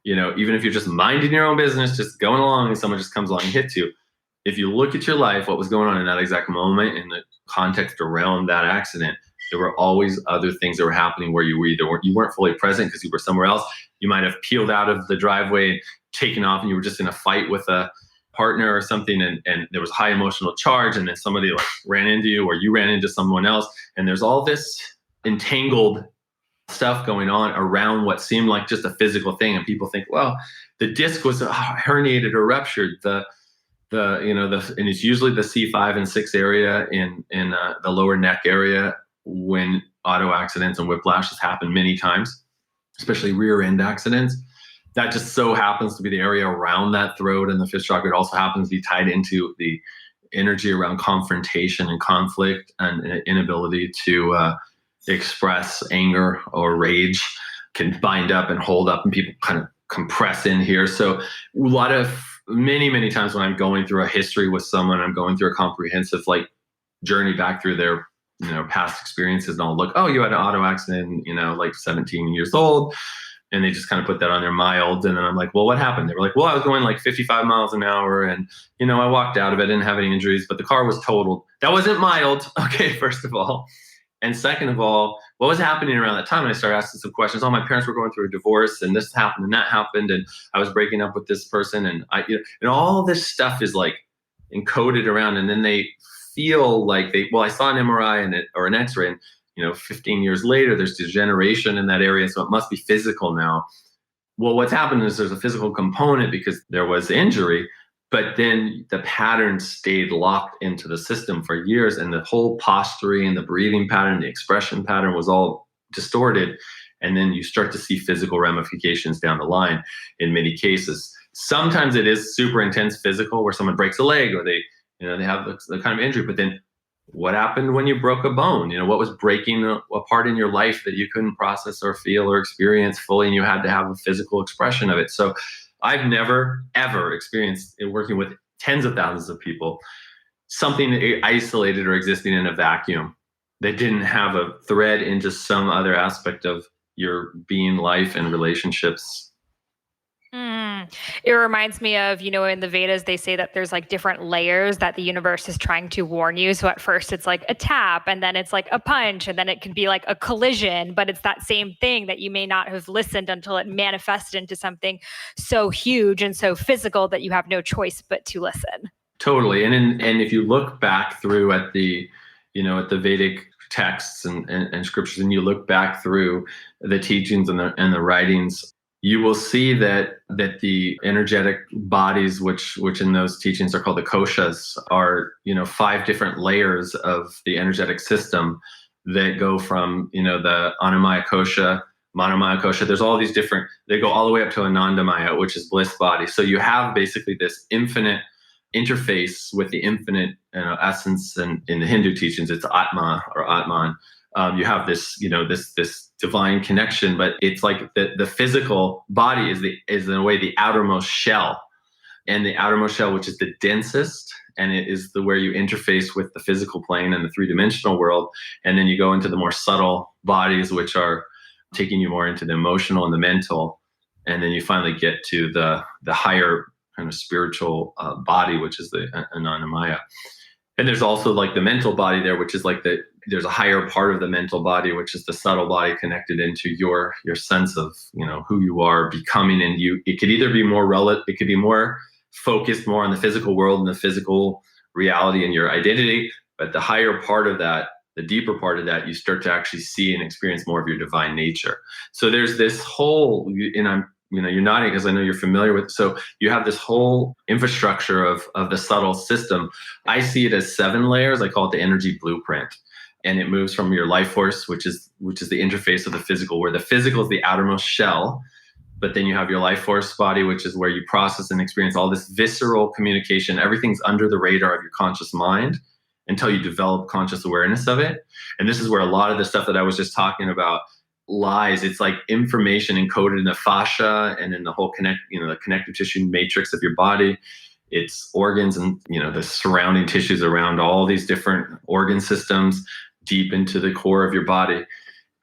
even if you're just minding your own business, just going along and someone just comes along and hits you. If you look at your life, what was going on in that exact moment in the context around that accident, there were always other things that were happening where you weren't fully present because you were somewhere else. You might have peeled out of the driveway and taken off, and you were just in a fight with a partner or something, and there was high emotional charge, and then somebody like ran into you, or you ran into someone else, and there's all this entangled stuff going on around what seemed like just a physical thing, and people think, well, the disc was herniated or ruptured. And it's usually the C5 and 6 area in the lower neck area when auto accidents and whiplashes happen many times, especially rear end accidents. That just so happens to be the area around that throat and the fifth chakra. It also happens to be tied into the energy around confrontation and conflict and inability to express anger or rage can bind up and hold up, and people kind of compress in here. So many times when I'm going through a history with someone, I'm going through a comprehensive journey back through their past experiences, and I'll look, oh, you had an auto accident, like 17 years old. And they just kind of put that on their mild. And then I'm like, well, what happened? They were like, well, I was going like 55 miles an hour and, I walked out of it, didn't have any injuries, but the car was totaled. That wasn't mild. Okay, first of all. And second of all, what was happening around that time? And I started asking some questions. Oh, my parents were going through a divorce, and this happened and that happened. And I was breaking up with this person. And and all this stuff is like encoded around. And then they feel like I saw an MRI or an X-ray, and 15 years later, there's degeneration in that area, so it must be physical now. Well, what's happened is there's a physical component because there was injury, but then the pattern stayed locked into the system for years, and the whole posturing, the breathing pattern, the expression pattern was all distorted, and then you start to see physical ramifications down the line in many cases. Sometimes it is super intense physical, where someone breaks a leg, or they They have the kind of injury. But then what happened when you broke a bone? What was breaking apart in your life that you couldn't process or feel or experience fully, and you had to have a physical expression of it. So I've never, ever experienced, in working with tens of thousands of people, something isolated or existing in a vacuum that didn't have a thread into some other aspect of your being, life, and relationships. It reminds me of, in the Vedas, they say that there's like different layers that the universe is trying to warn you. So at first it's like a tap, and then it's like a punch, and then it can be like a collision, but it's that same thing that you may not have listened until it manifested into something so huge and so physical that you have no choice but to listen. Totally. And if you look back through at the Vedic texts and scriptures, and you look back through the teachings and the writings, you will see that the energetic bodies, which in those teachings are called the koshas, are 5 different layers of the energetic system that go from the Annamaya kosha, Manomaya kosha. There's all these different. They go all the way up to Anandamaya, which is bliss body. So you have basically this infinite interface with the infinite essence, and in the Hindu teachings, it's Atma or Atman. You have this this divine connection, but it's like the physical body is in a way the outermost shell, and the outermost shell, which is the densest, and it is where you interface with the physical plane and the 3-dimensional world, and then you go into the more subtle bodies, which are taking you more into the emotional and the mental, and then you finally get to the higher kind of spiritual body, which is the Anandamaya. And there's also like the mental body there, which is like there's a higher part of the mental body, which is the subtle body connected into your sense of, who you are becoming. And it could either be it could be more focused more on the physical world and the physical reality and your identity. But the higher part of that, the deeper part of that, you start to actually see and experience more of your divine nature. So there's this whole, and I'm, you're nodding because I know you're familiar with. So you have this whole infrastructure of the subtle system. I see it as 7 layers. I call it the energy blueprint. And it moves from your life force, which is the interface of the physical, where the physical is the outermost shell. But then you have your life force body, which is where you process and experience all this visceral communication. Everything's under the radar of your conscious mind until you develop conscious awareness of it. And this is where a lot of the stuff that I was just talking about lies. It's like information encoded in the fascia and in the whole the connective tissue matrix of your body. It's organs and the surrounding tissues around all these different organ systems deep into the core of your body.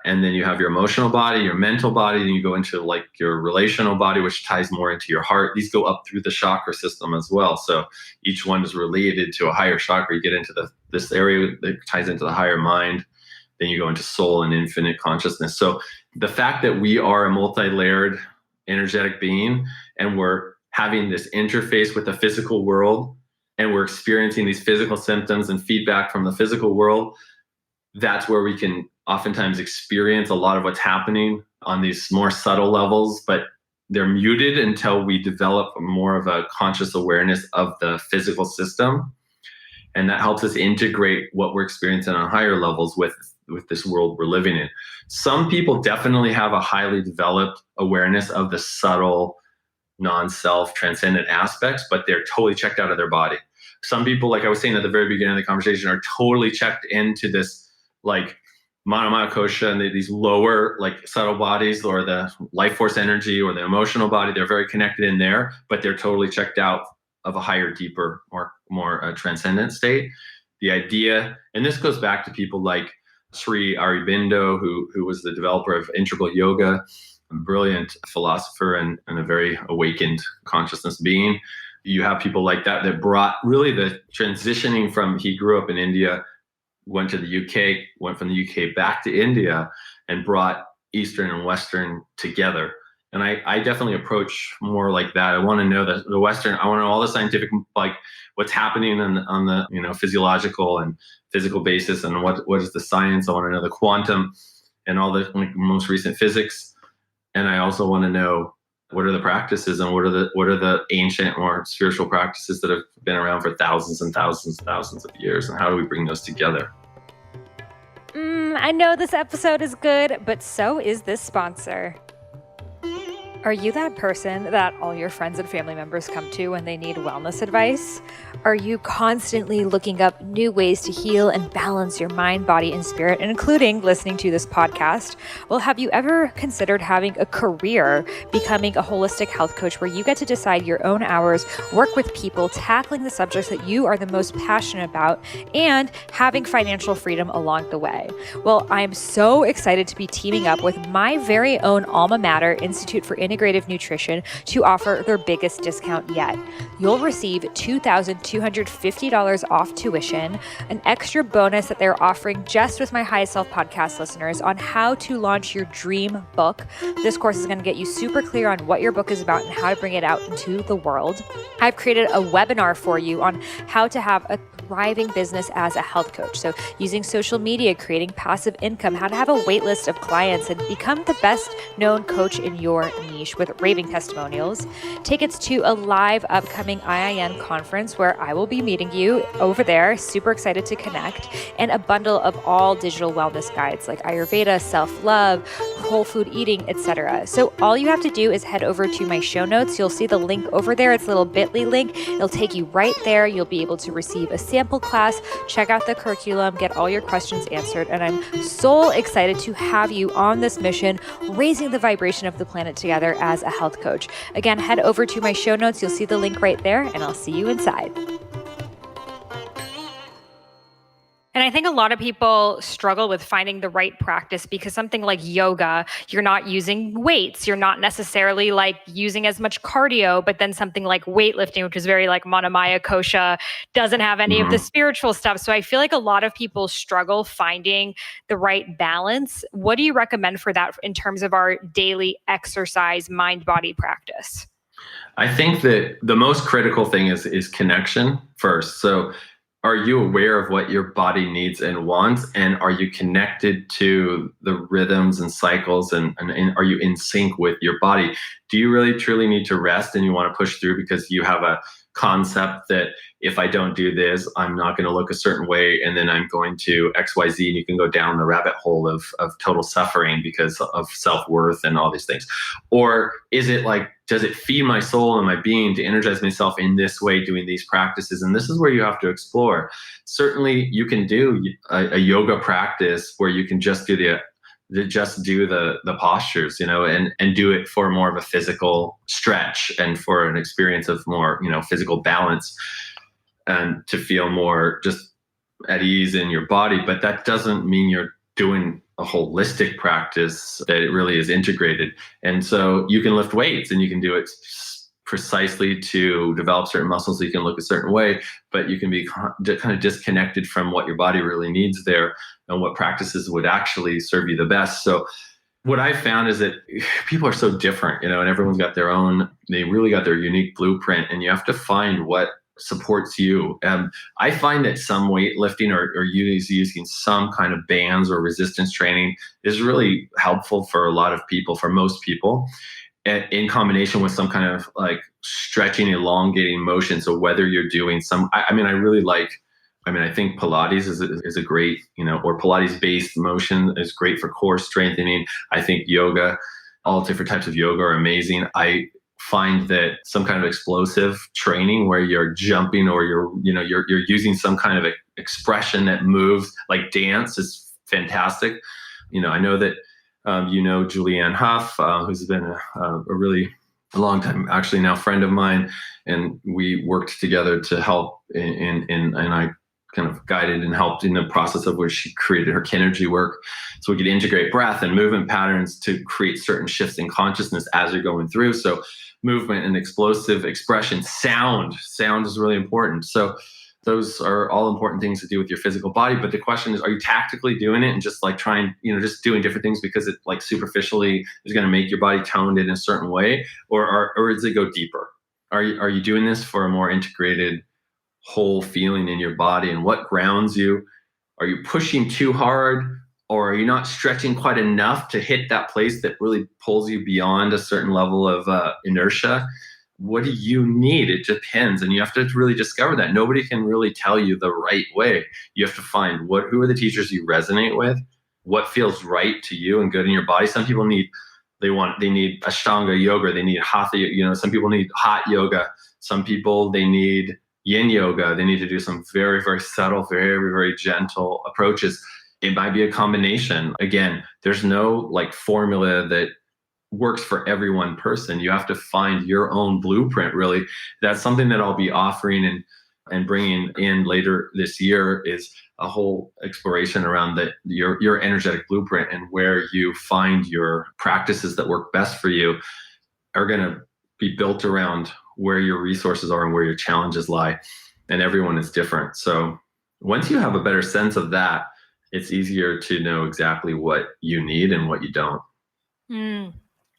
And then you have your emotional body, your mental body, and you go into like your relational body, which ties more into your heart. These go up through the chakra system as well. So each one is related to a higher chakra. You get into this area that ties into the higher mind. Then you go into soul and infinite consciousness. So the fact that we are a multi-layered energetic being, and we're having this interface with the physical world, and we're experiencing these physical symptoms and feedback from the physical world, that's where we can oftentimes experience a lot of what's happening on these more subtle levels, but they're muted until we develop more of a conscious awareness of the physical system. And that helps us integrate what we're experiencing on higher levels with this world we're living in. Some people definitely have a highly developed awareness of the subtle, non-self, transcendent aspects, but they're totally checked out of their body. Some people, like I was saying at the very beginning of the conversation, are totally checked into this like Manomaya kosha and these lower like subtle bodies, or the life force energy or the emotional body. They're very connected in there, but they're totally checked out of a higher, deeper, more transcendent state. The idea, and this goes back to people like Sri Aurobindo, who was the developer of integral yoga, a brilliant philosopher and a very awakened consciousness being. You have people like that brought really the transitioning from, he grew up in India, went to the UK, went from the UK back to India, and brought Eastern and Western together. And I definitely approach more like that. I want to know the Western, I want to know all the scientific, like what's happening on the physiological and physical basis, and what is the science. I want to know the quantum and all the most recent physics. And I also want to know what are the practices and what are the ancient or spiritual practices that have been around for thousands and thousands and thousands of years, and how do we bring those together? I know this episode is good, but so is this sponsor. Are you that person that all your friends and family members come to when they need wellness advice? Are you constantly looking up new ways to heal and balance your mind, body, and spirit, including listening to this podcast? Well, have you ever considered having a career becoming a holistic health coach where you get to decide your own hours, work with people, tackling the subjects that you are the most passionate about, and having financial freedom along the way? Well, I'm so excited to be teaming up with my very own alma mater, Institute for Integrative Nutrition, to offer their biggest discount yet. You'll receive $2,250 off tuition, an extra bonus that they're offering just with my Highest Self podcast listeners on how to launch your dream book. This course is going to get you super clear on what your book is about and how to bring it out into the world. I've created a webinar for you on how to have a thriving business as a health coach. So using social media, creating passive income, how to have a wait list of clients and become the best known coach in your niche with raving testimonials. Tickets to a live upcoming IIN conference where I will be meeting you over there. Super excited to connect. And a bundle of all digital wellness guides like Ayurveda, self-love, whole food eating, etc. So all you have to do is head over to my show notes. You'll see the link over there. It's a little bit.ly link. It'll take you right there. You'll be able to receive a sample class, check out the curriculum, get all your questions answered. And I'm so excited to have you on this mission, raising the vibration of the planet together as a health coach. Again, head over to my show notes. You'll see the link right there, and I'll see you inside. And I think a lot of people struggle with finding the right practice because something like yoga, you're not using weights. You're not necessarily like using as much cardio, but then something like weightlifting, which is very like Manamaya Kosha, doesn't have any of the spiritual stuff. So I feel like a lot of people struggle finding the right balance. What do you recommend for that in terms of our daily exercise, mind-body practice? I think that the most critical thing is connection first. So are you aware of what your body needs and wants? And are you connected to the rhythms and cycles and are you in sync with your body? Do you really truly need to rest and you want to push through because you have a concept that if I don't do this, I'm not going to look a certain way and then I'm going to XYZ, and you can go down the rabbit hole of total suffering because of self-worth and all these things? Or is it like, does it feed my soul and my being to energize myself in this way, doing these practices? And this is where you have to explore. Certainly you can do a yoga practice where you can just do the postures, and do it for more of a physical stretch and for an experience of more, physical balance and to feel more just at ease in your body. But that doesn't mean you're doing a holistic practice, that it really is integrated. And so you can lift weights and you can do it precisely to develop certain muscles so you can look a certain way, but you can be kind of disconnected from what your body really needs there and what practices would actually serve you the best. So what I found is that people are so different, and everyone's got their own, they really got their unique blueprint, and you have to find what supports you. I find that some weightlifting or using some kind of bands or resistance training is really helpful for a lot of people, for most people, in combination with some kind of like stretching, elongating motion. So whether you're doing I think Pilates is a great, or Pilates-based motion is great for core strengthening. I think yoga, all different types of yoga are amazing. I find that some kind of explosive training where you're jumping or you're using some kind of expression that moves like dance is fantastic. I know that Julianne Hough, who's been a really long time, actually now friend of mine, and we worked together to help and I kind of guided and helped in the process of which she created her Kinergy work. So we could integrate breath and movement patterns to create certain shifts in consciousness as you're going through. So movement and explosive expression, sound is really important. So those are all important things to do with your physical body. But the question is, are you tactically doing it and just like trying, just doing different things because it like superficially is going to make your body toned in a certain way? Or does it go deeper? Are you doing this for a more integrated whole feeling in your body? And what grounds you? Are you pushing too hard? Or are you not stretching quite enough to hit that place that really pulls you beyond a certain level of inertia? What do you need? It depends. And you have to really discover that. Nobody can really tell you the right way. You have to find who are the teachers you resonate with, what feels right to you and good in your body. Some people need Ashtanga yoga, they need Hatha, some people need hot yoga. Some people, they need, yin yoga. They need to do some very, very subtle, very, very gentle approaches. It might be a combination. Again, there's no like formula that works for every one person. You have to find your own blueprint, really. That's something that I'll be offering and bringing in later this year, is a whole exploration around your energetic blueprint, and where you find your practices that work best for you are going to be built around where your resources are and where your challenges lie. And everyone is different. So once you have a better sense of that, it's easier to know exactly what you need and what you don't.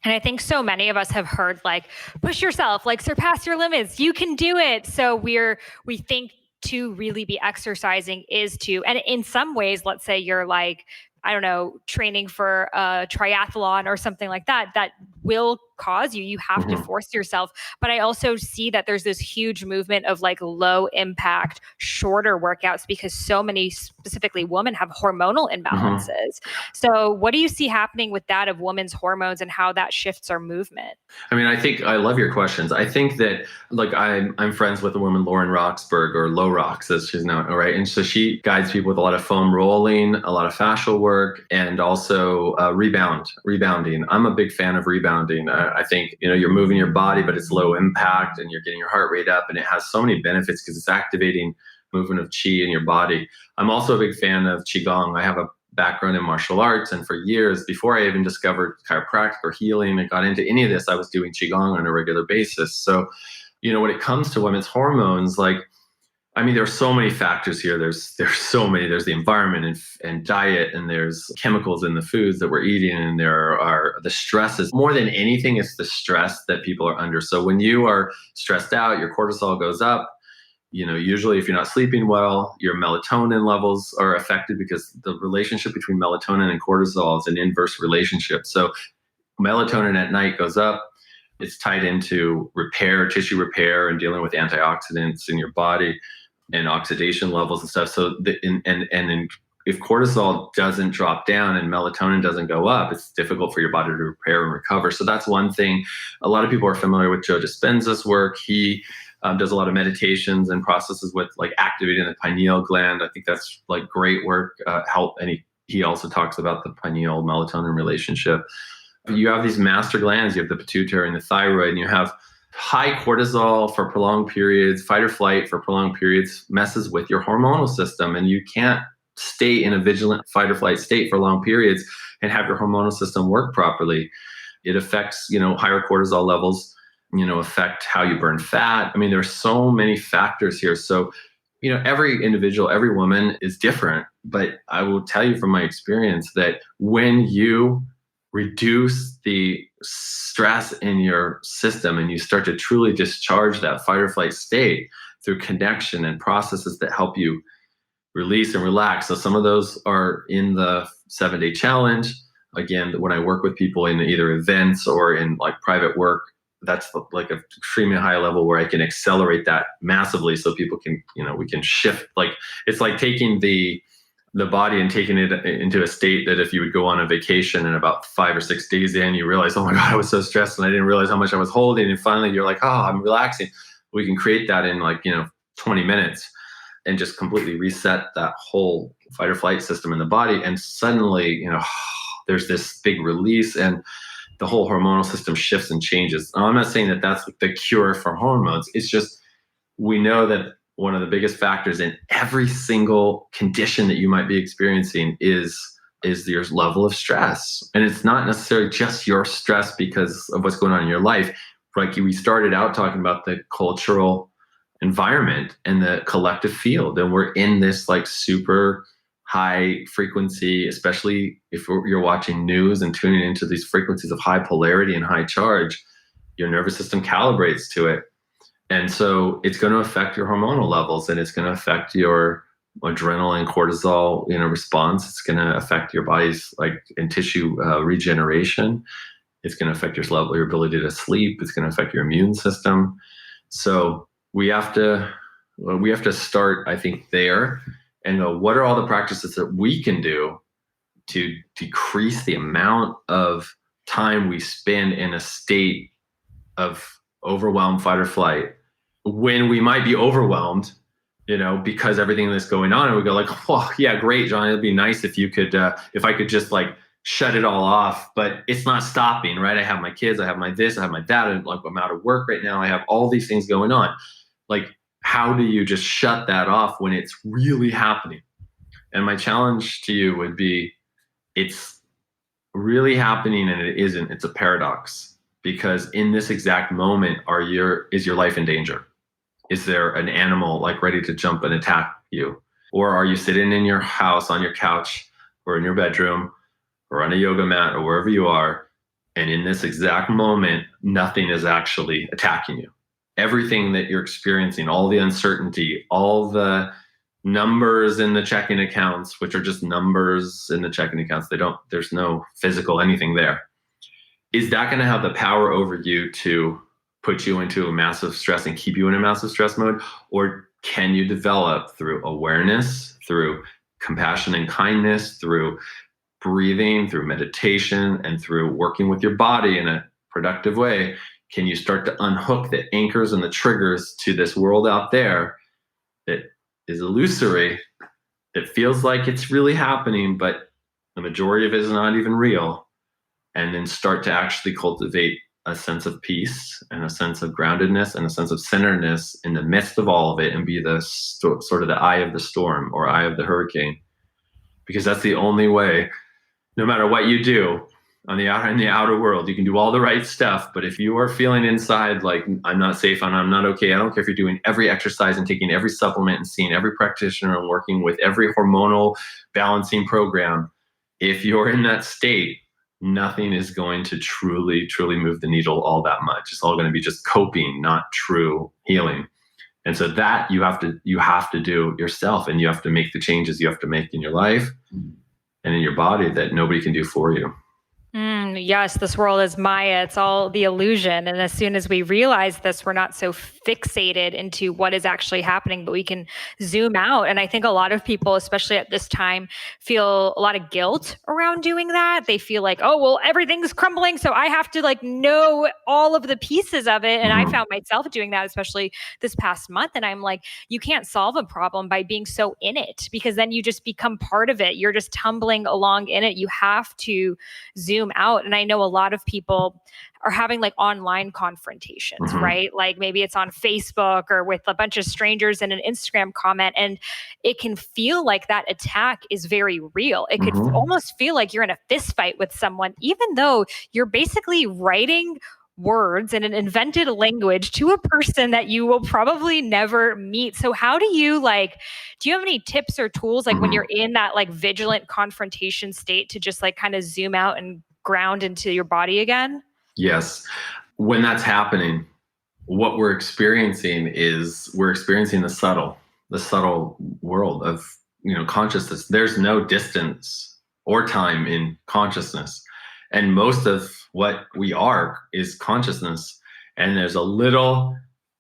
And I think so many of us have heard like, push yourself, like surpass your limits, you can do it. So we think to really be exercising is to, and in some ways, let's say you're like, I don't know, training for a triathlon or something like that, that will cause you have to force yourself. But I also see that there's this huge movement of like low impact, shorter workouts, because so many, specifically women, have hormonal imbalances. So what do you see happening with that of women's hormones and how that shifts our movement? I mean, I love your questions. I think that, like, I'm friends with a woman, Lauren Roxburgh, or Low Rocks as she's known, right? And so she guides people with a lot of foam rolling, a lot of fascial work, and also rebounding. I'm a big fan of rebounding. I think, you're moving your body, but it's low impact, and you're getting your heart rate up, and it has so many benefits because it's activating movement of qi in your body. I'm also a big fan of qigong. I have a background in martial arts, and for years before I even discovered chiropractic or healing and got into any of this, I was doing qigong on a regular basis. So, when it comes to women's hormones, like, I mean, there are so many factors here. There's so many. There's the environment and diet, and there's chemicals in the foods that we're eating, and there are the stresses. More than anything, it's the stress that people are under. So when you are stressed out, your cortisol goes up. Usually if you're not sleeping well, your melatonin levels are affected, because the relationship between melatonin and cortisol is an inverse relationship. So melatonin at night goes up. It's tied into repair, tissue repair, and dealing with antioxidants in your body and oxidation levels and stuff. So if cortisol doesn't drop down and melatonin doesn't go up, it's difficult for your body to repair and recover. So that's one thing. A lot of people are familiar with Joe Dispenza's work. He does a lot of meditations and processes with like activating the pineal gland. I think that's like great work. And he also talks about the pineal melatonin relationship. You have these master glands. You have the pituitary and the thyroid, and you have high cortisol for prolonged periods, fight or flight for prolonged periods messes with your hormonal system, and you can't stay in a vigilant fight or flight state for long periods and have your hormonal system work properly. It affects, higher cortisol levels, affect how you burn fat. I mean, there's so many factors here. So, every individual, every woman is different, but I will tell you from my experience that when you reduce the stress in your system and you start to truly discharge that fight or flight state through connection and processes that help you release and relax. So some of those are in the 7-day challenge. Again, when I work with people in either events or in like private work, that's like an extremely high level where I can accelerate that massively, so people can, we can shift. Like, it's like taking the body and taking it into a state that if you would go on a vacation and about 5 or 6 days in, you realize, oh my God, I was so stressed and I didn't realize how much I was holding. And finally you're like, oh, I'm relaxing. We can create that in 20 minutes and just completely reset that whole fight or flight system in the body. And suddenly, there's this big release and the whole hormonal system shifts and changes. Now, I'm not saying that that's the cure for hormones. It's just, we know that one of the biggest factors in every single condition that you might be experiencing is your level of stress. And it's not necessarily just your stress because of what's going on in your life. Like, we started out talking about the cultural environment and the collective field. And we're in this like super high frequency, especially if you're watching news and tuning into these frequencies of high polarity and high charge, your nervous system calibrates to it. And so it's going to affect your hormonal levels, and it's going to affect your adrenaline and cortisol, response. It's going to affect your body's and tissue regeneration. It's going to affect your ability to sleep. It's going to affect your immune system. So we have to start, I think, there and go, what are all the practices that we can do to decrease the amount of time we spend in a state of overwhelm, fight or flight, when we might be overwhelmed, because everything that's going on, and we go like, well, yeah, great, John, it'd be nice if you could, if I could just like shut it all off, but it's not stopping, right? I have my kids, I have my this, I have my that, and like I'm out of work right now. I have all these things going on. Like, how do you just shut that off when it's really happening? And my challenge to you would be, it's really happening and it isn't. It's a paradox, because in this exact moment, is your life in danger? Is there an animal like ready to jump and attack you? Or are you sitting in your house, on your couch, or in your bedroom, or on a yoga mat, or wherever you are, and in this exact moment, nothing is actually attacking you? Everything that you're experiencing, all the uncertainty, all the numbers in the checking accounts, which are just numbers in the checking accounts, there's no physical anything there. Is that going to have the power over you to put you into a massive stress and keep you in a massive stress mode? Or can you develop through awareness, through compassion and kindness, through breathing, through meditation, and through working with your body in a productive way, can you start to unhook the anchors and the triggers to this world out there that is illusory, that feels like it's really happening, but the majority of it is not even real, and then start to actually cultivate a sense of peace and a sense of groundedness and a sense of centeredness in the midst of all of it, and be the sort of the eye of the storm or eye of the hurricane. Because that's the only way, no matter what you do in the outer world, you can do all the right stuff, but if you are feeling inside like I'm not safe and I'm not okay, I don't care if you're doing every exercise and taking every supplement and seeing every practitioner and working with every hormonal balancing program, if you're in that state, nothing is going to truly move the needle all that much. It's all going to be just coping, not true healing. And so that you have to do yourself, and you have to make the changes you have to make in your life and in your body that nobody can do for you. Yes, this world is Maya. It's all the illusion. And as soon as we realize this, we're not so fixated into what is actually happening, but we can zoom out. And I think a lot of people, especially at this time, feel a lot of guilt around doing that. They feel like, oh, well, everything's crumbling, so I have to like know all of the pieces of it. And I found myself doing that, especially this past month. And I'm like, you can't solve a problem by being so in it, because then you just become part of it. You're just tumbling along in it. You have to zoom out. And I know a lot of people are having like online confrontations, right? Like maybe it's on Facebook or with a bunch of strangers in an Instagram comment, and it can feel like that attack is very real. It could almost feel like you're in a fist fight with someone, even though you're basically writing words in an invented language to a person that you will probably never meet. So how do you have any tips or tools like when you're in that like vigilant confrontation state to just like kind of zoom out and ground into your body again? Yes. When that's happening, what we're experiencing the subtle world of, consciousness. There's no distance or time in consciousness. And most of what we are is consciousness. And there's a little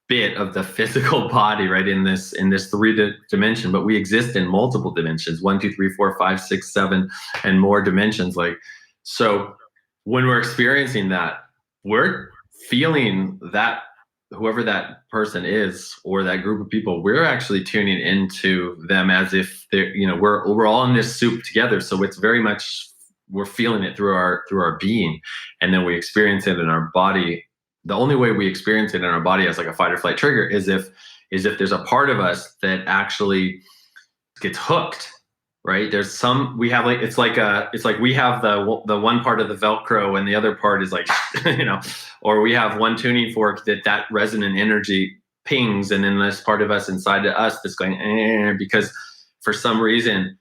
bit of the physical body, right, in this three dimension, but we exist in multiple dimensions, 1, 2, 3, 4, 5, 6, 7, and more dimensions. So when we're experiencing that, we're feeling that whoever that person is or that group of people, we're actually tuning into them as if they're, we're all in this soup together. So it's very much, we're feeling it through our being, and then we experience it in our body. The only way we experience it in our body as like a fight or flight trigger is if there's a part of us that actually gets hooked. Right? It's like we have the one part of the Velcro and the other part is like, or we have one tuning fork that resonant energy pings, and then this part of us inside of us that's going, because for some reason,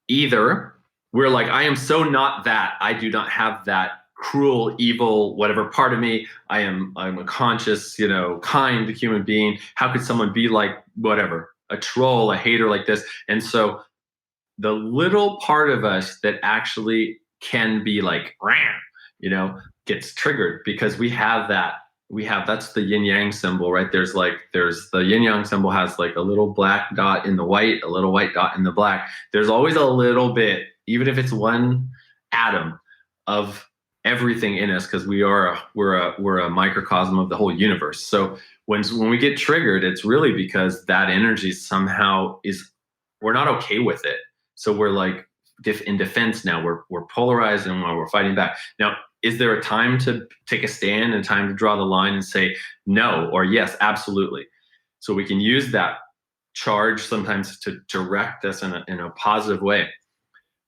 either we're like, I am so not that, I do not have that cruel, evil, whatever part of me. I'm a conscious, kind human being. How could someone be like whatever, a troll, a hater like this? And so the little part of us that actually can be like, gets triggered because we have that's the yin yang symbol, right? There's the yin yang symbol has like a little black dot in the white, a little white dot in the black. There's always a little bit, even if it's one atom of everything in us, because we're a microcosm of the whole universe. So when we get triggered, it's really because that energy somehow we're not okay with it. So we're like in defense now. We're polarized and we're fighting back. Now, is there a time to take a stand and time to draw the line and say no or yes? Absolutely. So we can use that charge sometimes to direct us in a positive way,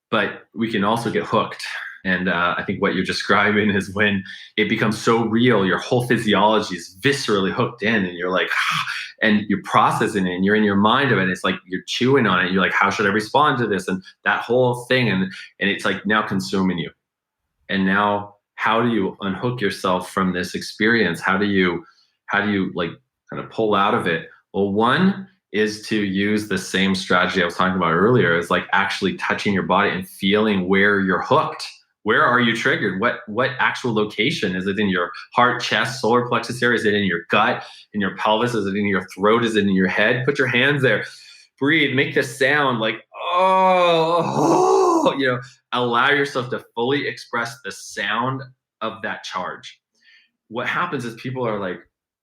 but we can also get hooked. And I think what you're describing is when it becomes so real, your whole physiology is viscerally hooked in, and you're like, and you're processing it, and you're in your mind of it. It's like you're chewing on it. You're like, how should I respond to this? And that whole thing, and it's like now consuming you. And now, how do you unhook yourself from this experience? How do you like kind of pull out of it? Well, one is to use the same strategy I was talking about earlier, is like actually touching your body and feeling where you're hooked. Where are you triggered? What actual location? Is it in your heart, chest, solar plexus area? Is it in your gut, in your pelvis? Is it in your throat? Is it in your head? Put your hands there. Breathe. Make this sound like, oh, allow yourself to fully express the sound of that charge. What happens is people are like,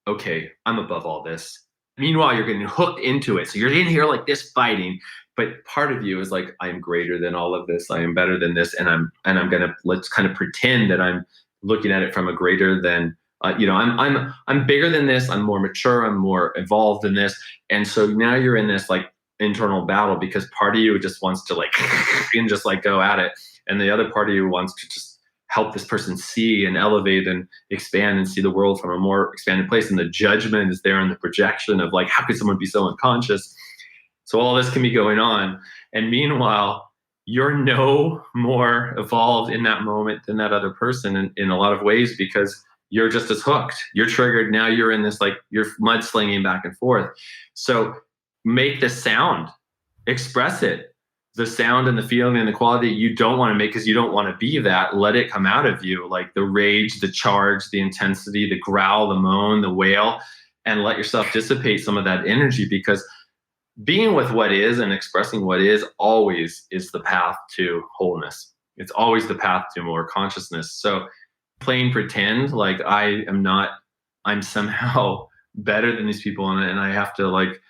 okay, I'm above all this. Meanwhile, you're getting hooked into it. So you're in here like this fighting, but part of you is like, I'm greater than all of this. I am better than this. And let's kind of pretend that I'm looking at it from a greater than, I'm bigger than this. I'm more mature. I'm more evolved than this. And so now you're in this like internal battle, because part of you just wants to like, and just like go at it. And the other part of you wants to just help this person see and elevate and expand and see the world from a more expanded place. And the judgment is there in the projection of like, how could someone be so unconscious? So all this can be going on. And meanwhile, you're no more evolved in that moment than that other person in a lot of ways, because you're just as hooked. You're triggered. Now you're in this, like, you're mudslinging back and forth. So make the sound, express it. The sound and the feeling and the quality you don't want to make, because you don't want to be that. Let it come out of you, like the rage, the charge, the intensity, the growl, the moan, the wail, and let yourself dissipate some of that energy, because being with what is and expressing what is always is the path to wholeness. It's always the path to more consciousness. So playing pretend like I'm somehow better than these people, and I have to like,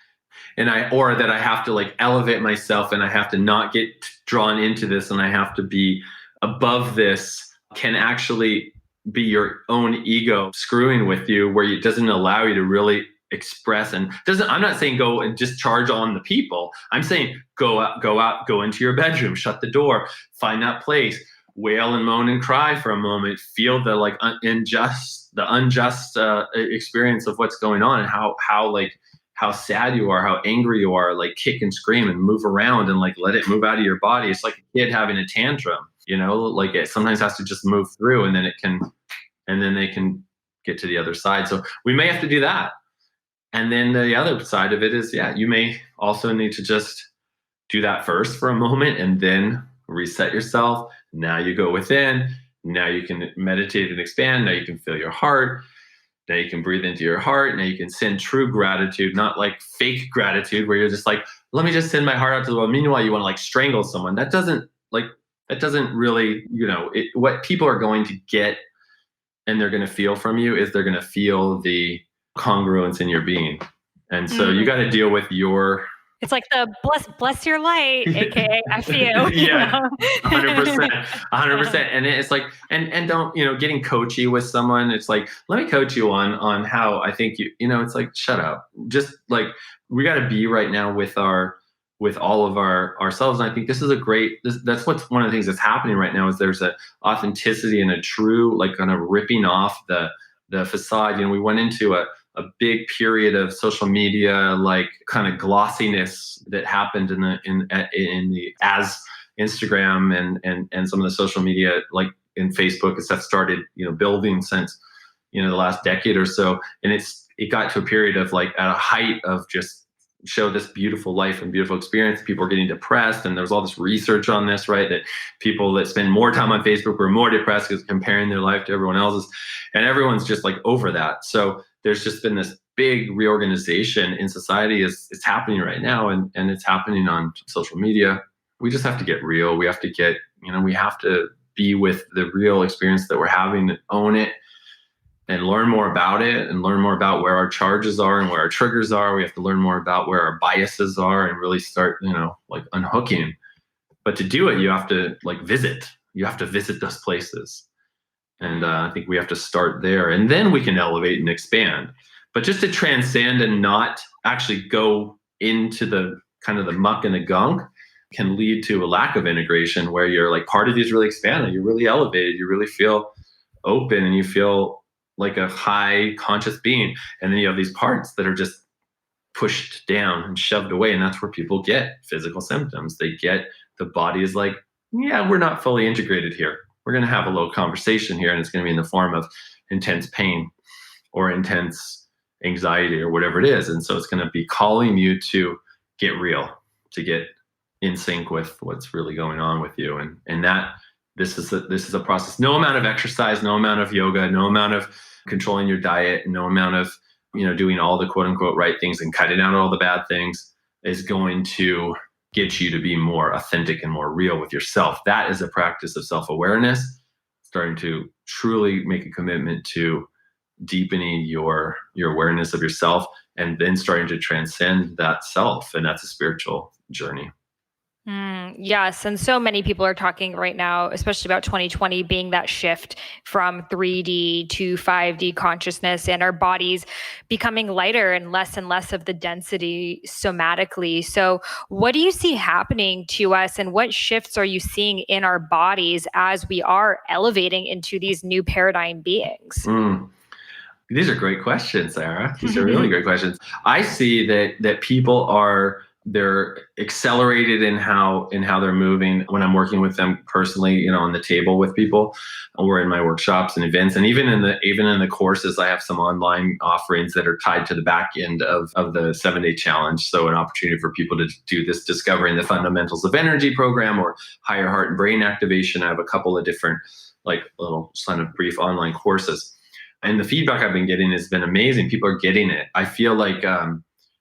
or that I have to like elevate myself, and I have to not get drawn into this, and I have to be above this, can actually be your own ego screwing with you, where it doesn't allow you to really express. And I'm not saying go and just charge on the people. I'm saying go out, go into your bedroom, shut the door, find that place, wail and moan and cry for a moment, feel the like unjust experience of what's going on, and how sad you are, how angry you are, like kick and scream and move around and like let it move out of your body. It's like a kid having a tantrum, like it sometimes has to just move through, and then they can get to the other side. So we may have to do that. And then the other side of it is, you may also need to just do that first for a moment and then reset yourself. Now you go within. Now you can meditate and expand. Now you can feel your heart. Now you can breathe into your heart. Now you can send true gratitude, not like fake gratitude where you're just like, let me just send my heart out to the world. Meanwhile, you want to like strangle someone. That doesn't really, what people are going to get and they're going to feel from you is they're going to feel the congruence in your being. And so you got to deal with your... It's like the bless your light, aka I feel. Yeah, 100%. And it's like, and don't, getting coachy with someone. It's like, let me coach you on how I think it's like, shut up. Just like, we got to be right now with all of ourselves. And I think this is that's what's one of the things that's happening right now, is there's a authenticity and a true, like, kind of ripping off the facade. We went into a big period of social media, like kind of glossiness that happened in the as Instagram and some of the social media, like in Facebook and stuff, started building since the last decade or so. And it got to a period of like at a height of just show this beautiful life and beautiful experience. People are getting depressed, and there's all this research on this, right? That people that spend more time on Facebook were more depressed because comparing their life to everyone else's, and everyone's just like over that. So there's just been this big reorganization in society. It's happening right now, and it's happening on social media. We just have to get real. We have to get, we have to be with the real experience that we're having and own it and learn more about it and learn more about where our charges are and where our triggers are. We have to learn more about where our biases are and really start, like unhooking. But to do it, you have to visit. You have to visit those places. And I think we have to start there, and then we can elevate and expand. But just to transcend and not actually go into the kind of the muck and the gunk can lead to a lack of integration, where you're like part of you is really expanded, you're really elevated, you really feel open, and you feel like a high conscious being. And then you have these parts that are just pushed down and shoved away. And that's where people get physical symptoms. They get the body is like, yeah, we're not fully integrated here. We're going to have a little conversation here, and it's going to be in the form of intense pain or intense anxiety or whatever it is. And so it's going to be calling you to get real, to get in sync with what's really going on with you. And that this is a process. No amount of exercise, no amount of yoga, no amount of controlling your diet, no amount of doing all the quote unquote right things and cutting out all the bad things is going to get you to be more authentic and more real with yourself. That is a practice of self-awareness, starting to truly make a commitment to deepening your awareness of yourself, and then starting to transcend that self. And that's a spiritual journey. Yes. And so many people are talking right now, especially about 2020 being that shift from 3D to 5D consciousness, and our bodies becoming lighter and less of the density somatically. So what do you see happening to us, and what shifts are you seeing in our bodies as we are elevating into these new paradigm beings? These are great questions, Sarah. These are really great questions. I see that people they're accelerated in how they're moving when I'm working with them personally, on the table with people, or in my workshops and events, and even in the courses. I have some online offerings that are tied to the back end of the 7-day challenge. So an opportunity for people to do this Discovering the Fundamentals of Energy program or Higher Heart and Brain Activation. I have a couple of different little kind of brief online courses. And the feedback I've been getting has been amazing. People are getting it. I feel like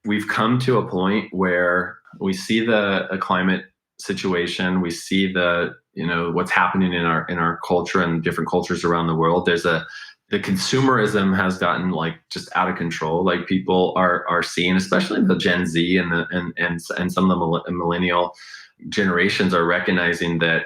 we've come to a point where we see the climate situation. We see what's happening in our culture and different cultures around the world. The consumerism has gotten just out of control. Like people are seeing, especially the Gen Z and some of the millennial generations are recognizing that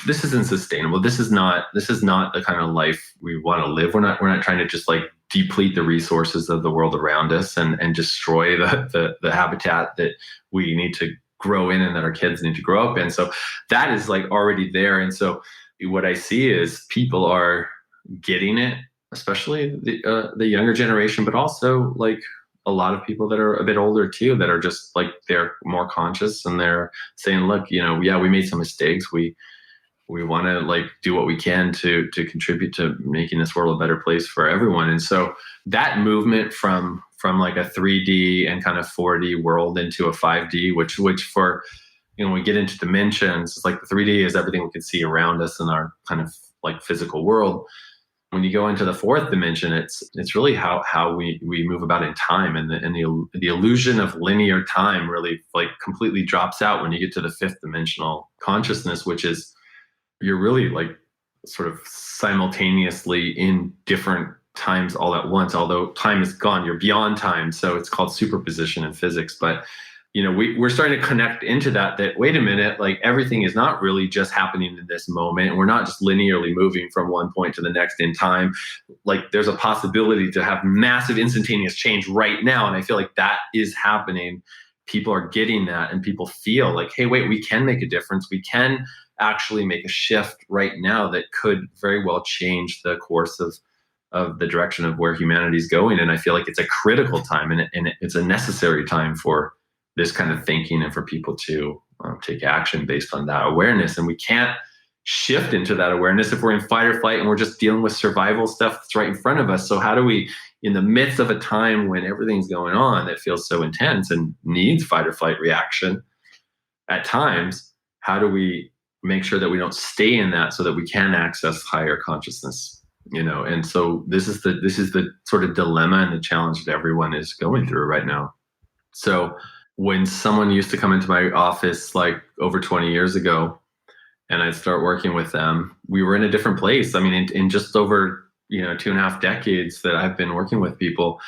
this isn't sustainable. This is not the kind of life we want to live. We're not trying to just deplete the resources of the world around us and destroy the habitat that we need to grow in and that our kids need to grow up in. So that is already there. And so what I see is people are getting it, especially the younger generation, but also a lot of people that are a bit older too, that are just they're more conscious, and they're saying, look, we made some mistakes. We want to do what we can to contribute to making this world a better place for everyone. And so that movement from a 3D and kind of 4D world into a 5D, which for, when we get into dimensions, it's the 3D is everything we can see around us in our kind of physical world. When you go into the fourth dimension, it's really how we move about in time, and the illusion of linear time really completely drops out when you get to the fifth dimensional consciousness, which is you're really sort of simultaneously in different times all at once. Although time is gone, you're beyond time. So it's called superposition in physics. But we're starting to connect into that wait a minute, everything is not really just happening in this moment. We're not just linearly moving from one point to the next in time. There's a possibility to have massive instantaneous change right now. And I feel that is happening. People are getting that, and people feel hey, wait, we can make a difference. We can actually make a shift right now that could very well change the course of the direction of where humanity is going. And I feel it's a critical time, and it's a necessary time for this kind of thinking, and for people to take action based on that awareness. And we can't shift into that awareness if we're in fight or flight and we're just dealing with survival stuff that's right in front of us. So how do we, in the midst of a time when everything's going on that feels so intense and needs fight or flight reaction at times, how do we make sure that we don't stay in that so that we can access higher consciousness? And so this is the sort of dilemma and the challenge that everyone is going through right now. So when someone used to come into my office over 20 years ago, and I'd start working with them, we were in a different place. I mean, in just over, 2.5 decades that I've been working with people,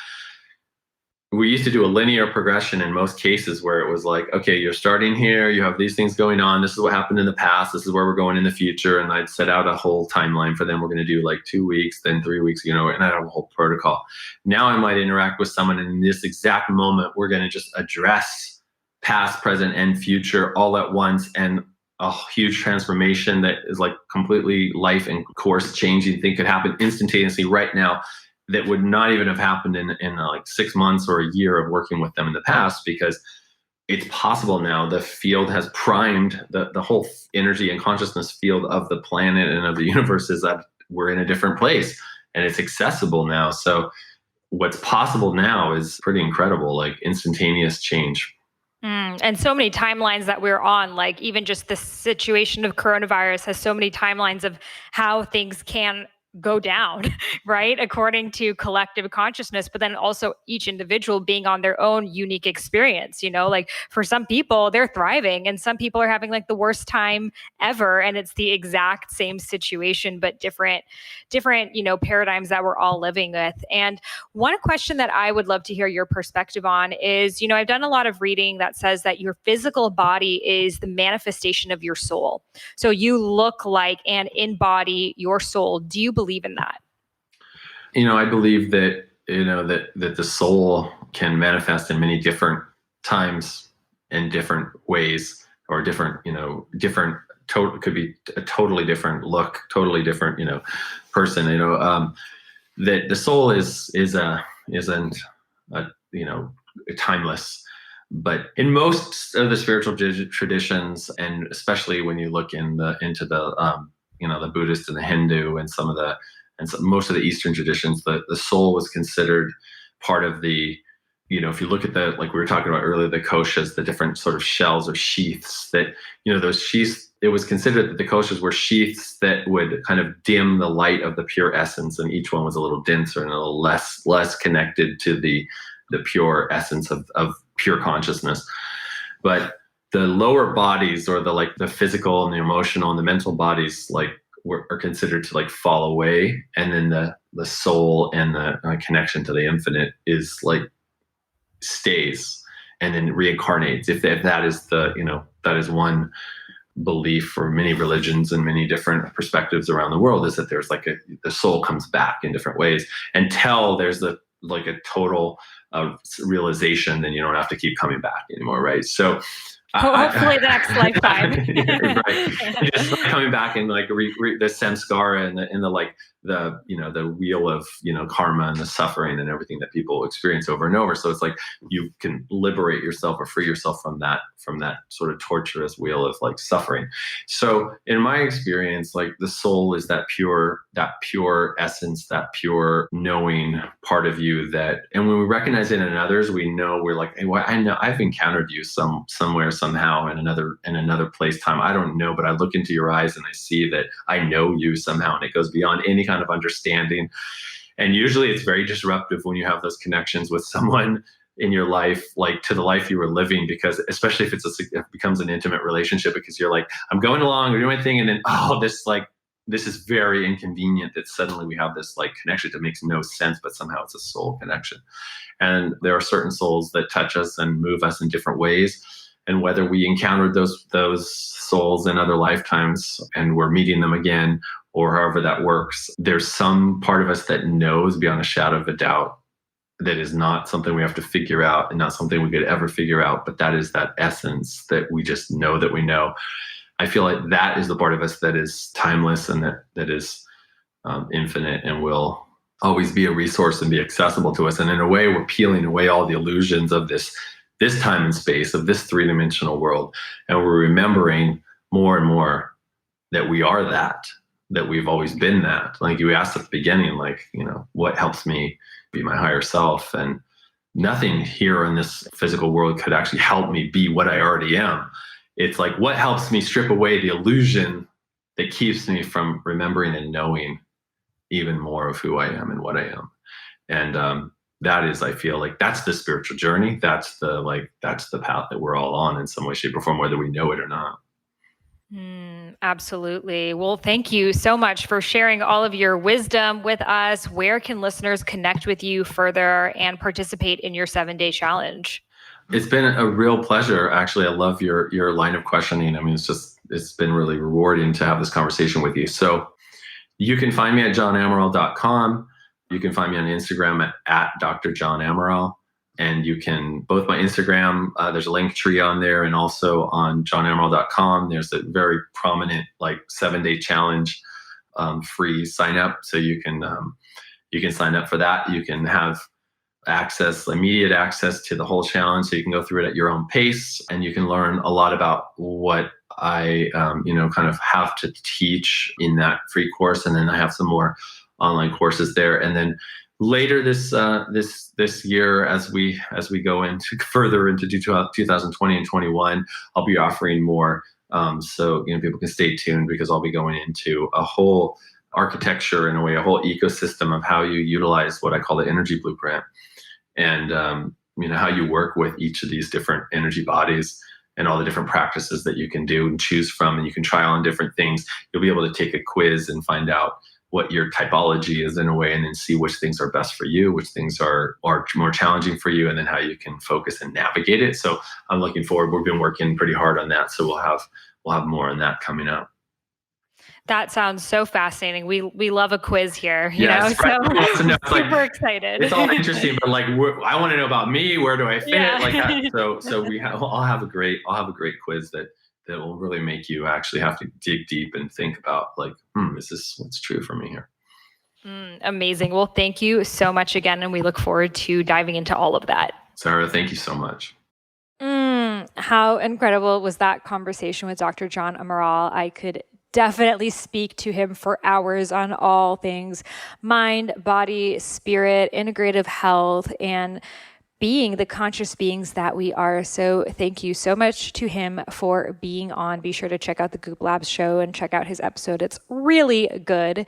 we used to do a linear progression in most cases where it was like, okay, you're starting here, you have these things going on, this is what happened in the past, this is where we're going in the future. And I'd set out a whole timeline for them. We're going to do like 2 weeks, then 3 weeks, and I have a whole protocol. Now I might interact with someone, and in this exact moment, we're going to just address past, present, and future all at once, and a huge transformation that is like completely life and course changing thing could happen instantaneously right now, that would not even have happened in like 6 months or a year of working with them in the past, because it's possible now. The field has primed the whole energy and consciousness field of the planet and of the universe, is that we're in a different place and it's accessible now. So what's possible now is pretty incredible, like instantaneous change. And so many timelines that we're on, like even just the situation of coronavirus has so many timelines of how things can go down, right? According to collective consciousness, but then also each individual being on their own unique experience, like for some people they're thriving and some people are having like the worst time ever. And it's the exact same situation, but different, paradigms that we're all living with. And one question that I would love to hear your perspective on is, I've done a lot of reading that says that your physical body is the manifestation of your soul. So you look like and embody your soul. Do you believe in that? I believe that, that the soul can manifest in many different times and different ways, or different, could be a totally different look, totally different, person, that the soul isn't timeless. But in most of the spiritual traditions, and especially when you look into the Buddhist and the Hindu and most of the Eastern traditions, the soul was considered part of the, if you look at like we were talking about earlier, the koshas, the different sort of shells or sheaths that, those sheaths, it was considered that the koshas were sheaths that would kind of dim the light of the pure essence, and each one was a little denser and a little less connected to the pure essence of pure consciousness. But the lower bodies, or the physical and the emotional and the mental bodies, are considered to fall away, and then the soul and the connection to the infinite is stays and then reincarnates. If that is that is one belief for many religions and many different perspectives around the world, is that there's the soul comes back in different ways until there's a total realization, then you don't have to keep coming back anymore, right? So hopefully the next lifetime. Right. Just coming back and the samskara and the wheel of karma and the suffering and everything that people experience over and over. So it's you can liberate yourself or free yourself from that sort of torturous wheel of suffering. So in my experience, the soul is that pure essence, that pure knowing part of you and when we recognize it in others, we know we're hey, well, I know I've encountered you somewhere, somehow, in another place, time. I don't know, but I look into your eyes and I see that I know you somehow, and it goes beyond any kind of understanding. And usually it's very disruptive when you have those connections with someone in your life, to the life you were living, because especially if it becomes an intimate relationship, because you're I'm going along, we're doing my thing, and then this is very inconvenient that suddenly we have this connection that makes no sense, but somehow it's a soul connection. And there are certain souls that touch us and move us in different ways. And whether we encountered those souls in other lifetimes and we're meeting them again, or however that works, there's some part of us that knows beyond a shadow of a doubt that is not something we have to figure out, and not something we could ever figure out, but that is that essence that we just know that we know. I feel like that is the part of us that is timeless, and that is infinite, and will always be a resource and be accessible to us. And in a way, we're peeling away all the illusions of this time and space, of this three-dimensional world. And we're remembering more and more that we are that we've always been that. You asked at the beginning, what helps me be my higher self? And nothing here in this physical world could actually help me be what I already am. It's what helps me strip away the illusion that keeps me from remembering and knowing even more of who I am and what I am. And that is, I feel that's the spiritual journey. That's the path that we're all on in some way, shape, or form, whether we know it or not. Absolutely. Well, thank you so much for sharing all of your wisdom with us. Where can listeners connect with you further and participate in your 7-day challenge? It's been a real pleasure. Actually, I love your line of questioning. I mean, it's been really rewarding to have this conversation with you. So you can find me at johnamaral.com. You can find me on Instagram at Dr. John Amaral. And you can, both my Instagram, there's a link tree on there, and also on johnamaral.com, there's a very prominent 7-day challenge free sign up. So you can sign up for that. You can have immediate access to the whole challenge. So you can go through it at your own pace, and you can learn a lot about what I, kind of have to teach in that free course. And then I have some more online courses there. And then later this year, as we go into further into 2020 and 21, I'll be offering more. So people can stay tuned, because I'll be going into a whole architecture, in a way, a whole ecosystem of how you utilize what I call the energy blueprint, and how you work with each of these different energy bodies and all the different practices that you can do and choose from, and you can try on different things. You'll be able to take a quiz and find out what your typology is, in a way, and then see which things are best for you, which things are more challenging for you, and then how you can focus and navigate it. So I'm looking forward. We've been working pretty hard on that, so we'll have more on that coming up. That sounds so fascinating. We love a quiz here, Yes, so super excited. It's all interesting, but I want to know about me. Where do I fit? Yeah. So I'll have a great quiz that will really make you actually have to dig deep and think about is this what's true for me here? Amazing. Well, thank you so much again, and we look forward to diving into all of that. Sarah, thank you so much. How incredible was that conversation with Dr. John Amaral? I could definitely speak to him for hours on all things mind, body, spirit, integrative health, and being the conscious beings that we are. So thank you so much to him for being on. Be sure to check out the Goop Labs show and check out his episode. It's really good.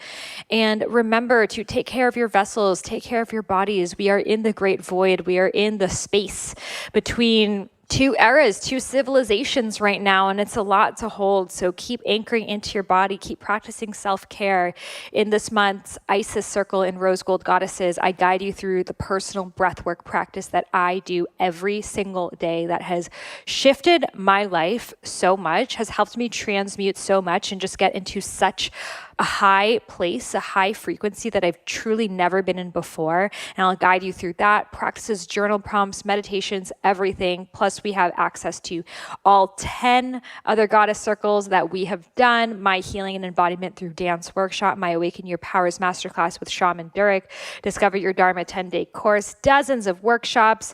And remember to take care of your vessels, take care of your bodies. We are in the great void. We are in the space between two eras, two civilizations right now, and it's a lot to hold. So keep anchoring into your body, keep practicing self-care. In this month's Isis Circle in Rose Gold Goddesses, I guide you through the personal breathwork practice that I do every single day that has shifted my life so much, has helped me transmute so much and just get into such a high place, a high frequency that I've truly never been in before. And I'll guide you through that. Practices, journal prompts, meditations, everything. Plus we have access to all 10 other goddess circles that we have done, my healing and embodiment through dance workshop, my Awaken Your Powers masterclass with Shaman Durek, Discover Your Dharma 10-day course, dozens of workshops,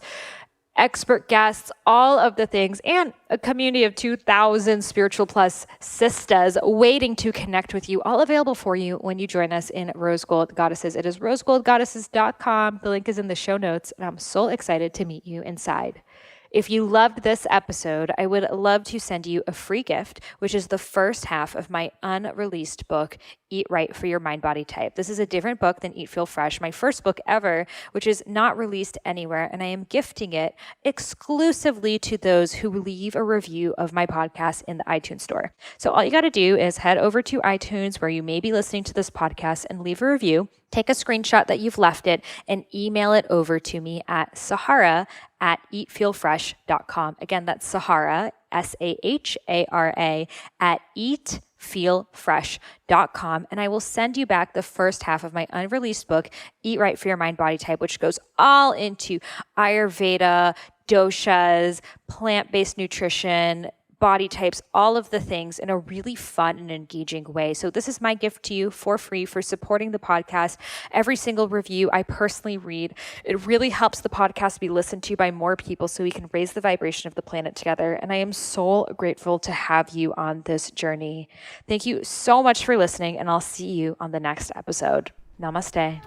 expert guests, all of the things, and a community of 2,000 spiritual plus sisters waiting to connect with you, all available for you when you join us in Rose Gold Goddesses. It is rosegoldgoddesses.com. The link is in the show notes, and I'm so excited to meet you inside. If you loved this episode, I would love to send you a free gift, which is the first half of my unreleased book, Eat Right for Your Mind Body Type. This is a different book than Eat Feel Fresh, my first book ever, which is not released anywhere, and I am gifting it exclusively to those who leave a review of my podcast in the iTunes store. So all you got to do is head over to iTunes, where you may be listening to this podcast, and leave a review. Take a screenshot that you've left it and email it over to me at Sahara@eatfeelfresh.com. Again, that's Sahara, Sahara, at eatfeelfresh.com. And I will send you back the first half of my unreleased book, Eat Right for Your Mind Body Type, which goes all into Ayurveda, doshas, plant-based nutrition, body types, all of the things in a really fun and engaging way. So this is my gift to you for free for supporting the podcast. Every single review I personally read. It really helps the podcast be listened to by more people so we can raise the vibration of the planet together. And I am so grateful to have you on this journey. Thank you so much for listening, and I'll see you on the next episode. Namaste.